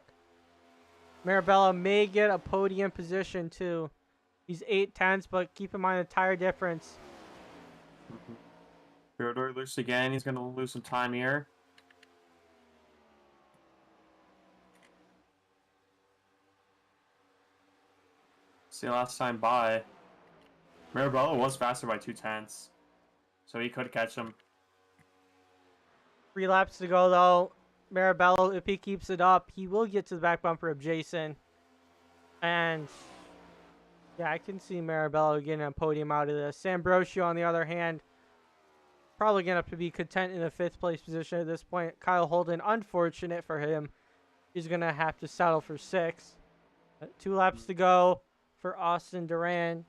Marabello may get a podium position too. He's 8/10, but keep in mind the tire difference. Fielder loose again. He's going to lose some time here. See, last time by, Marabello was faster by 2/10, so he could catch him. 3 laps to go though. Marabello, if he keeps it up, he will get to the back bumper of Jason. And yeah, I can see Marabello getting a podium out of this. Sambrosio, on the other hand, probably going to have to be content in a 5th place position at this point. Kyle Holden, unfortunate for him, he's going to have to settle for 6th. 2 laps to go for Austin Duran.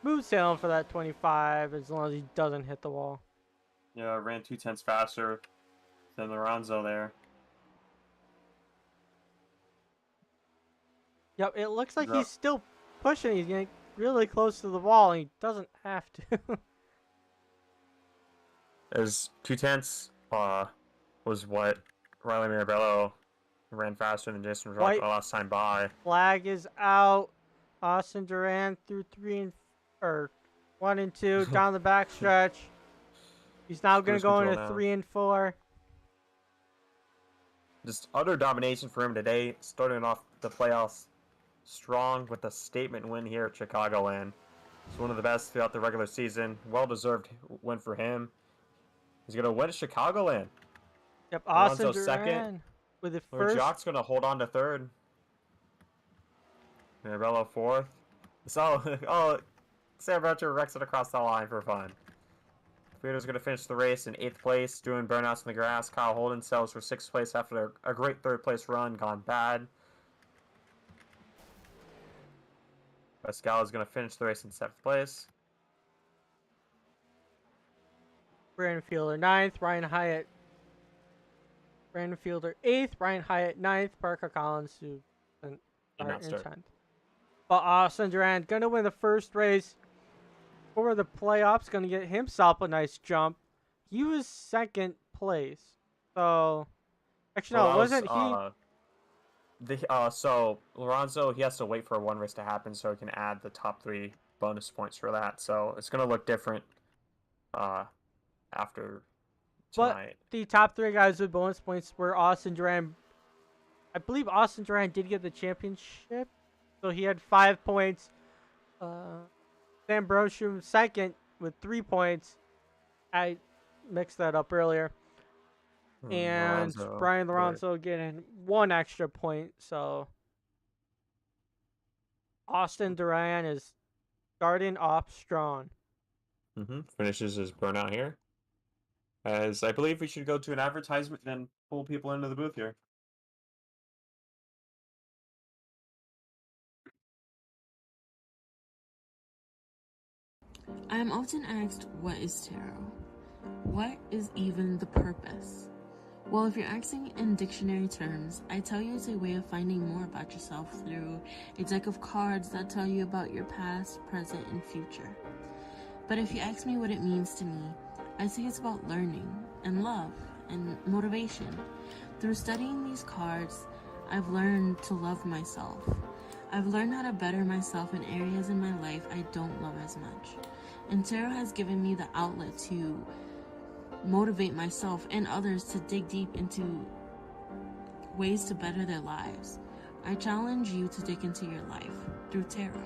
Smooth sailing for that 25 as long as he doesn't hit the wall. Yeah, ran 2/10 faster than Lorenzo there. Yep, it looks like he's still pushing. He's getting really close to the wall, and he doesn't have to. As 2/10 was what Riley Marabello ran faster than Jason Rajak last time by. Flag is out. Austin Duran through 1 and 2 down the backstretch. He's now going to go into 3 and 4. Just utter domination for him today, starting off the playoffs strong with a statement win here at Chicagoland. It's one of the best throughout the regular season. Well-deserved win for him. He's going to win at Chicagoland. Yep, Austin Lorenzo Duran second. with the first. Jock's going to hold on to 3rd. Marabello 4th. So, Sam Roger wrecks it across the line for fun. Fielder's going to finish the race in 8th place, doing burnouts in the grass. Kyle Holden settles for 6th place after a great 3rd place run gone bad. Pascal's going to finish the race in 7th place. Brandon Fielder 9th, Ryan Hyatt. Brandon Fielder 8th, Ryan Hyatt 9th, Parker Collins who in 10th. But Austin Duran going to win the first race for the playoffs, going to get himself a nice jump. He was 2nd place. So, actually, no, wasn't he? So Lorenzo, he has to wait for one race to happen so he can add the top 3 bonus points for that. So it's going to look different after tonight. But the top 3 guys with bonus points were Austin Duran. I believe Austin Duran did get the championship, so he had 5 points. Sam Broshum 2nd with 3 points. I mixed that up earlier. And Brian Lorenzo getting 1 extra point. So Austin Duran is starting off strong. Finishes his burnout here. As I believe we should go to an advertisement and then pull people into the booth here. I am often asked, what is tarot? What is even the purpose? Well, if you're asking in dictionary terms, I tell you it's a way of finding more about yourself through a deck of cards that tell you about your past, present, and future. But if you ask me what it means to me, I say it's about learning and love and motivation. Through studying these cards, I've learned to love myself. I've learned how to better myself in areas in my life I don't love as much. And tarot has given me the outlet to motivate myself and others to dig deep into ways to better their lives. I challenge you to dig into your life through tarot.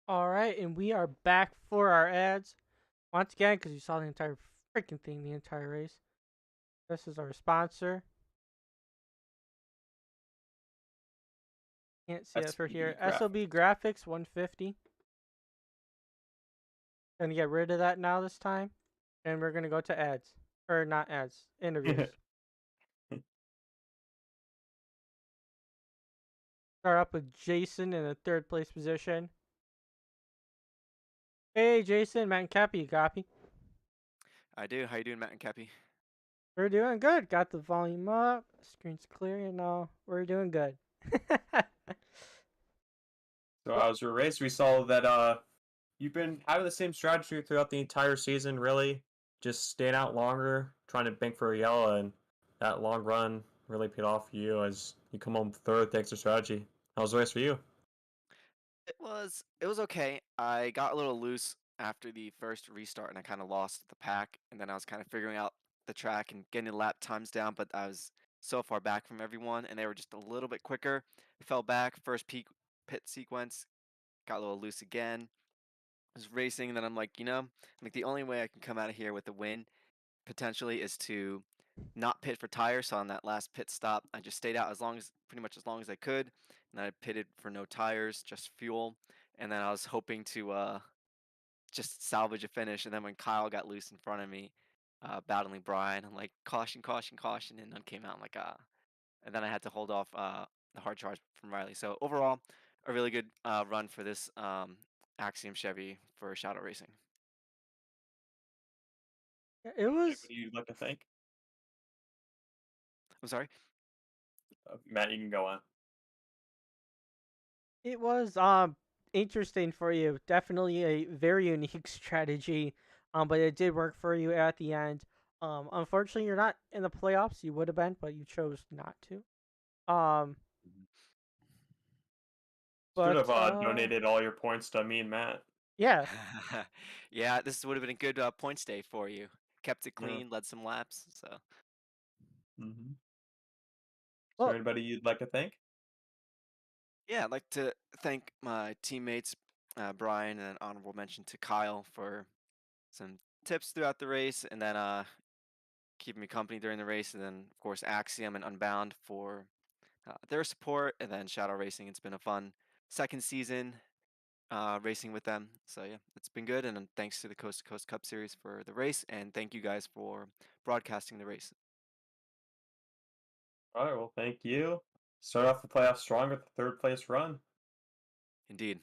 All right, and we are back for our ads once again because you saw the entire freaking thing, the entire race. This is our sponsor. Can't see it for here. SOB Graphics 150. Gonna get rid of that now this time, and we're gonna go to ads, or not ads, interviews. Start up with Jason in the third place position. Hey Jason, Matt and Cappy, you copy? I do. How you doing, Matt and Cappy? We're doing good. Got the volume up. Screen's clear, you know. We're doing good. So as your race, we saw that you've been having the same strategy throughout the entire season, really. Just staying out longer, trying to bank for a yellow, and that long run really paid off for you as you come home third thanks to strategy. How was the race for you? It was okay. I got a little loose after the first restart and I kind of lost the pack, and then I was kind of figuring out the track and getting the lap times down, but I was so far back from everyone and they were just a little bit quicker. Fell back, first peak pit sequence, got a little loose again. Was racing and then I'm like, like the only way I can come out of here with a win potentially is to not pit for tires. So on that last pit stop, I just stayed out pretty much as long as I could, and I pitted for no tires, just fuel. And then I was hoping to just salvage a finish. And then when Kyle got loose in front of me, battling Brian, I'm like, caution, caution, caution, and none came out. I'm like, ah. And then I had to hold off the hard charge from Riley. So overall, a really good run for this Axiom Chevy for Shadow Racing. It was. Anybody you'd like to thank? I'm sorry. Matt, you can go on. It was interesting for you. Definitely a very unique strategy. But it did work for you at the end. Unfortunately, you're not in the playoffs. You would have been, but you chose not to. Should have But donated all your points to me and Matt. yeah, Yeah, this would have been a good points day for you. Kept it clean, led some laps. So. Is well, there anybody you'd like to thank? Yeah, I'd like to thank my teammates, Brian, and an honorable mention to Kyle for some tips throughout the race, and then keeping me company during the race, and then of course Axiom and Unbound for their support, and then Shadow Racing. It's been a fun second season. racing with them. So yeah, it's been good, and thanks to the Coast to Coast Cup Series for the race, and thank you guys for broadcasting the race. All right, well, thank you. Start off the playoffs strong with the third place run. Indeed,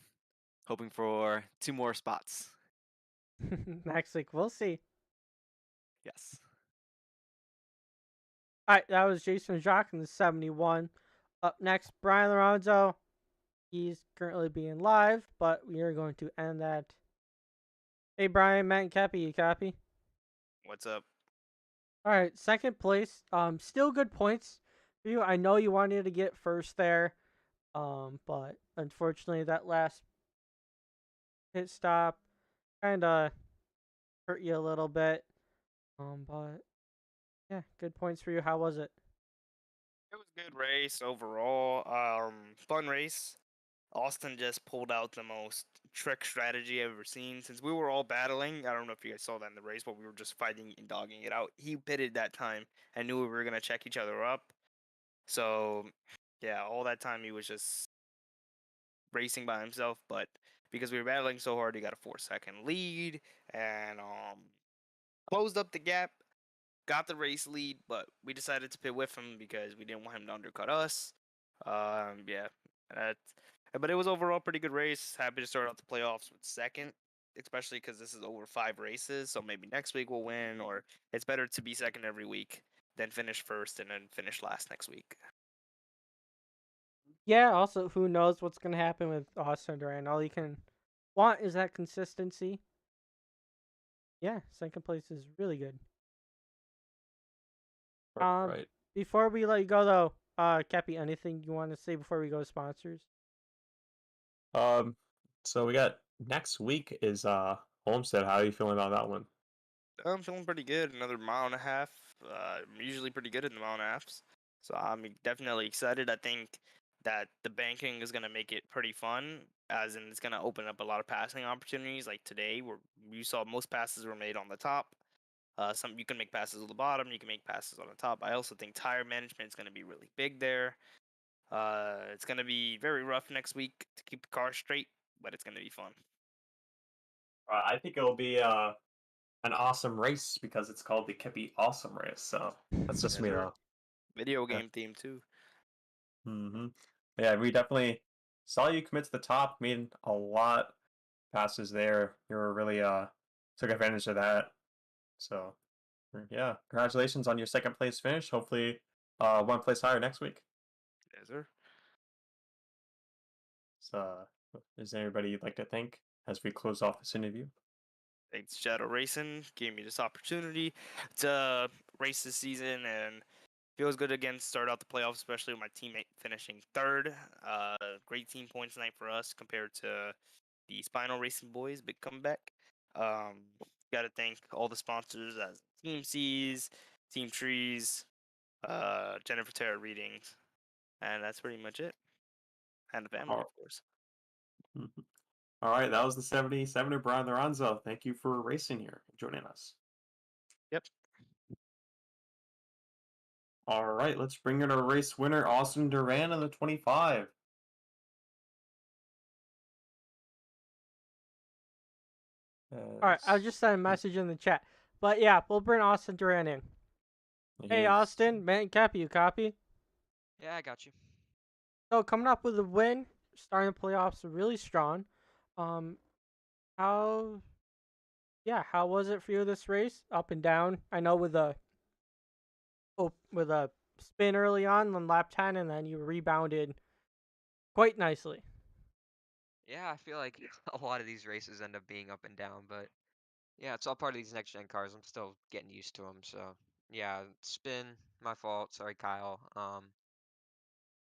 hoping for 2 more spots. Next week, we'll see. Yes. All right, that was Jason Jacques in the 71. Up next, Brian Lorenzo. He's currently being live, but we are going to end that. Hey, Brian, Matt, and Cappy, you copy? What's up? All right, second place. Still good points for you. I know you wanted to get first there, but unfortunately, that last pit stop kind of hurt you a little bit. But yeah, good points for you. How was it? It was a good race overall. Fun race. Austin just pulled out the most trick strategy I've ever seen. Since we were all battling, I don't know if you guys saw that in the race, but we were just fighting and dogging it out. He pitted that time and knew we were gonna check each other up. So, yeah, all that time he was just racing by himself. But because we were battling so hard, he got a 4-second lead and closed up the gap. Got the race lead, but we decided to pit with him because we didn't want him to undercut us. Yeah, that. But it was overall pretty good race. Happy to start out the playoffs with second, especially because this is over 5 races. So maybe next week we'll win, or it's better to be second every week than finish first and then finish last next week. Yeah, also, who knows what's going to happen with Austin Duran. All you can want is that consistency. Yeah, second place is really good. Right. Before we let you go, though, Cappy, anything you want to say before we go to sponsors? So we got next week is Homestead. How are you feeling about that one? I'm feeling pretty good. Another mile and a half. I'm usually pretty good in the mile and a halves. So I'm definitely excited. I think that the banking is going to make it pretty fun, as in it's going to open up a lot of passing opportunities. Like today, where you saw most passes were made on the top. Some you can make passes on the bottom, you can make passes on the top. I also think tire management is going to be really big there. It's going to be very rough next week to keep the car straight, but it's going to be fun. I think it'll be an awesome race because it's called the Kippy Awesome Race. So that's just Yes, me sir. though. Video Yeah. game theme too. Yeah, we definitely saw you commit to the top. Made a lot passes there. You were really took advantage of that. So yeah, congratulations on your second place finish. Hopefully, 1 place higher next week. Yes, sir. So, is there anybody you'd like to thank as we close off this interview? Thanks Shadow Racing gave me this opportunity to race this season, and feels good again to start out the playoffs, especially with my teammate finishing third. Great team points tonight for us compared to the Spinal Racing boys. Big comeback. Got to thank all the sponsors as Team C's, Team Trees, Jennifer Terra Readings, and that's pretty much it. And the family, All, of course. all right, that was the 77er Brian Lorenzo. Thank you for racing here, joining us. Yep. All right, let's bring in our race winner, Austin Duran, in the 25. All right, I'll just send a message in the chat. But yeah, we'll bring Austin Duran in. Hey, Austin, Matt and Cappy, you copy? Yeah, I got you. So coming up with a win, starting the playoffs really strong. How was it for you this race? Up and down. I know with a spin early on lap 10, and then you rebounded quite nicely. Yeah, I feel like a lot of these races end up being up and down, but yeah, it's all part of these next gen cars. I'm still getting used to them, so yeah, spin, my fault. Sorry, Kyle.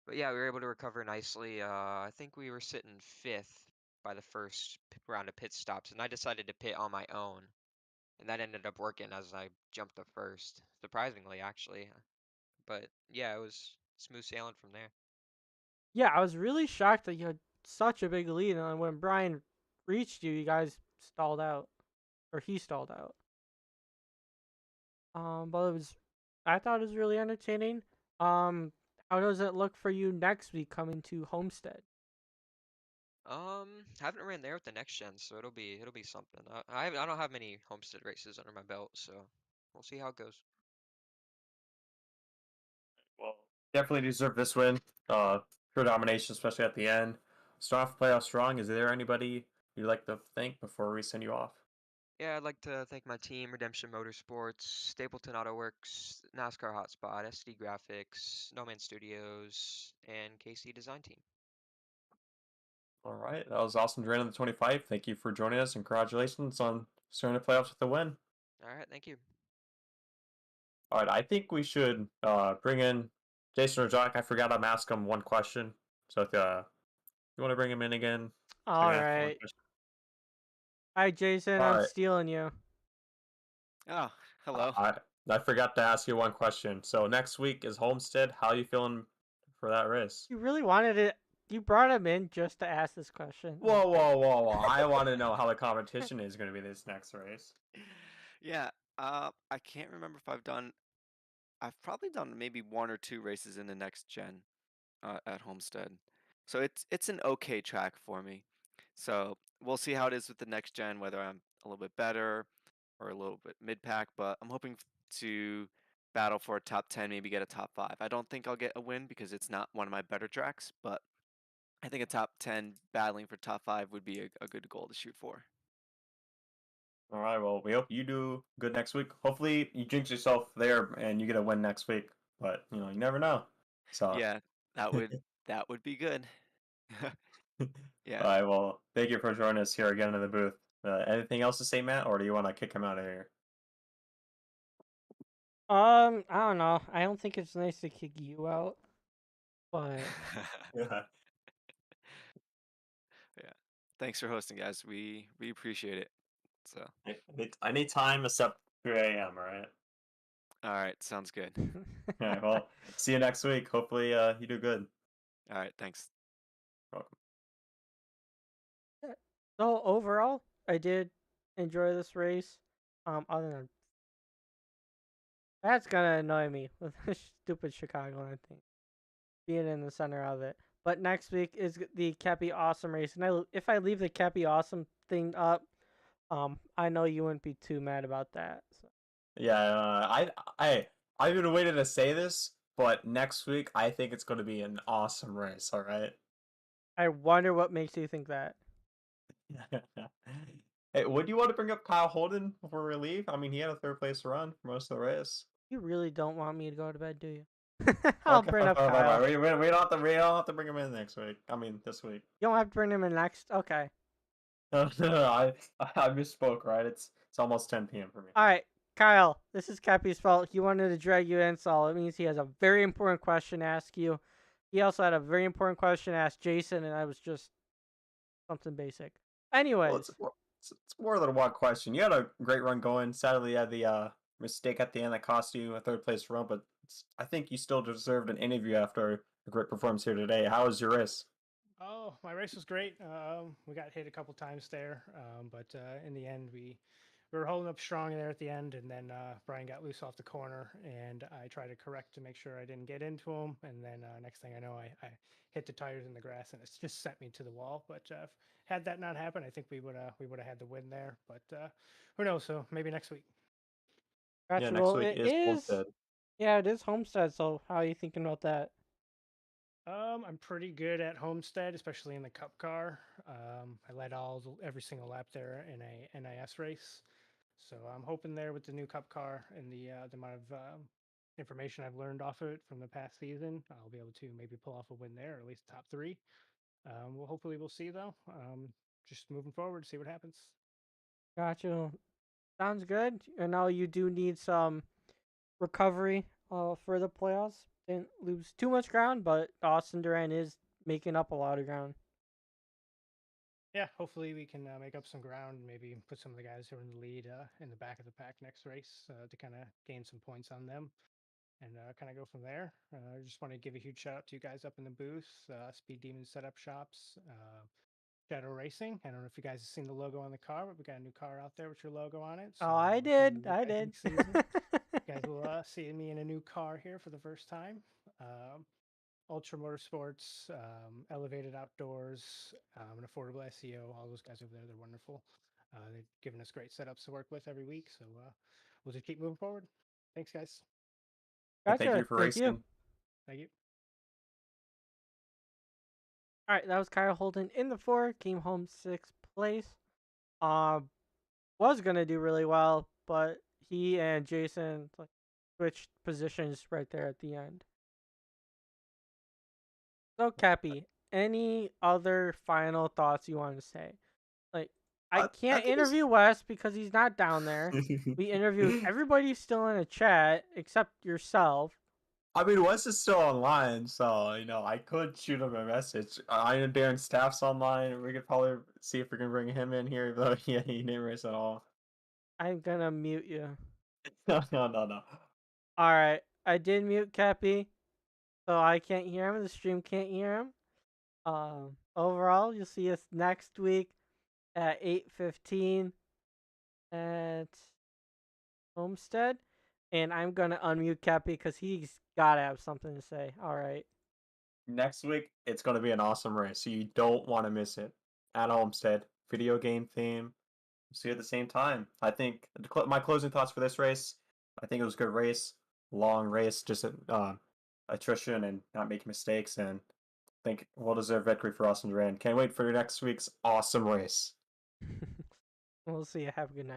But yeah, we were able to recover nicely. I think we were sitting fifth by the first round of pit stops, and I decided to pit on my own, and that ended up working as I jumped to first, surprisingly, actually. But yeah, it was smooth sailing from there. Yeah, I was really shocked that you had such a big lead, and when Brian reached you, you guys stalled out, or he stalled out. But I thought it was really entertaining. How does it look for you next week coming to Homestead? Haven't ran there with the next gen, so it'll be something. I don't have many homestead races under my belt, so we'll see how it goes. Well, definitely deserve this win. Pure domination, especially at the end. Start off playoff strong. Is there anybody you'd like to thank before we send you off? Yeah, I'd like to thank my team, Redemption Motorsports, Stapleton Auto Works, NASCAR Hotspot, SD Graphics, No Man Studios, and KC Design Team. All right, that was awesome, Duran on the 25. Thank you for joining us, and congratulations on starting the playoffs with a win. All right, thank you. All right, I think we should bring in Jason or Jock. I forgot I'm asking him one question. So if you want to bring him in again? All right. Hi, Jason. All I'm right. stealing you. Oh, hello. I forgot to ask you one question. So next week is Homestead. How are you feeling for that race? You really wanted it. You brought him in just to ask this question. Whoa, whoa, whoa, whoa. I want to know how the competition is going to be this next race. Yeah, I can't remember if I've probably done maybe 1 or 2 races in the next gen at Homestead. So it's an okay track for me. So we'll see how it is with the next gen, whether I'm a little bit better or a little bit mid pack. But I'm hoping to battle for a top 10, maybe get a top 5. I don't think I'll get a win because it's not one of my better tracks, but I think a top 10 battling for top 5 would be a good goal to shoot for. All right, well, we hope you do good next week. Hopefully, you jinx yourself there and you get a win next week. But you never know. So Yeah, that would be good. Yeah. all right, well, thank you for joining us here again in the booth. Anything else to say, Matt, or do you want to kick him out of here? I don't know. I don't think it's nice to kick you out, but Yeah. Yeah. Thanks for hosting, guys. We appreciate it. So, I need time except 3 a.m. All right. all right, sounds good. All right. Well, see you next week. Hopefully, you do good. All right, thanks. Welcome. So overall, I did enjoy this race. Other than that's gonna annoy me with this stupid Chicagoland thing being in the center of it. But next week is the Cappy Awesome race, and if I leave the Cappy Awesome thing up, I know you wouldn't be too mad about that. So. Yeah. I've been waiting to say this, but next week I think it's going to be an awesome race. All right. I wonder what makes you think that. Hey, would you want to bring up Kyle Holden before we leave? I mean, he had a third place run for most of the race. You really don't want me to go to bed, do you? I'll Okay, bring up fine, Kyle. we don't have to bring him in next week. I mean, this week. You don't have to bring him in next. Okay. No, I misspoke. Right? It's almost 10 p.m. for me. All right, Kyle. This is Cappy's fault. He wanted to drag you in, so it means he has a very important question to ask you. He also had a very important question to ask Jason, and I was just something basic. Anyways. Well, it's more than one question. You had a great run going. Sadly, you had the mistake at the end that cost you a third place run, but I think you still deserved an interview after a great performance here today. How was your race? Oh, my race was great. We got hit a couple times there, but in the end, we were holding up strong there at the end, and then Brian got loose off the corner, and I tried to correct to make sure I didn't get into him, and then next thing I know, I hit the tires in the grass, and it's just sent me to the wall. But had that not happened, I think we would have had the win there. But who knows? So maybe next week. Gotcha. Yeah, next well, week it is is. Homestead. Yeah, it is Homestead. So how are you thinking about that? I'm pretty good at Homestead, especially in the Cup car. I led every single lap there in a NIS race, so I'm hoping there with the new Cup car and the amount of information I've learned off of it from the past season, I'll be able to maybe pull off a win there, or at least top 3. We'll see though. Just moving forward, see what happens. Gotcha. Sounds good. And now you do need some recovery for the playoffs. Didn't lose too much ground, but Austin Duran is making up a lot of ground. Yeah, hopefully we can make up some ground and maybe put some of the guys who are in the lead in the back of the pack next race to kind of gain some points on them and kind of go from there. I just want to give a huge shout out to you guys up in the booth, Speed Demon Setup Shops, Shadow Racing. I don't know if you guys have seen the logo on the car, but we got a new car out there with your logo on it. So, Oh, I did. I did. You guys will see me in a new car here for the first time. Ultra Motorsports, Elevated Outdoors, and Affordable SEO. All those guys over there, they're wonderful. They've given us great setups to work with every week. So we'll just keep moving forward. Thanks, guys. And thank you Gotcha. for Thank you. racing. Thank you. All right, that was Kyle Holden in the 4, came home 6th place. Was gonna do really well, but he and Jason switched positions right there at the end. So, Cappy, any other final thoughts you want to say? Like, I can't think it's- interview Wes because he's not down there. We interviewed everybody still in a chat except yourself. I mean, Wes is still online, so I could shoot him a message. I know Darren Staff's online. We could probably see if we can bring him in here, though. Yeah, he didn't race at all. I'm gonna mute you. No. All right, I did mute Cappy, so I can't hear him. The stream can't hear him. Overall, you'll see us next week at 8:15 at Homestead, and I'm gonna unmute Cappy because he's gotta have something to say. All right. Next week, it's going to be an awesome race, so you don't want to miss it. At Homestead, video game theme. See you at the same time. I think my closing thoughts for this race. I think it was a good race, long race, just attrition and not making mistakes, and I think well-deserved victory for Austin Duran. Can't wait for next week's awesome race. We'll see you. Have a good night.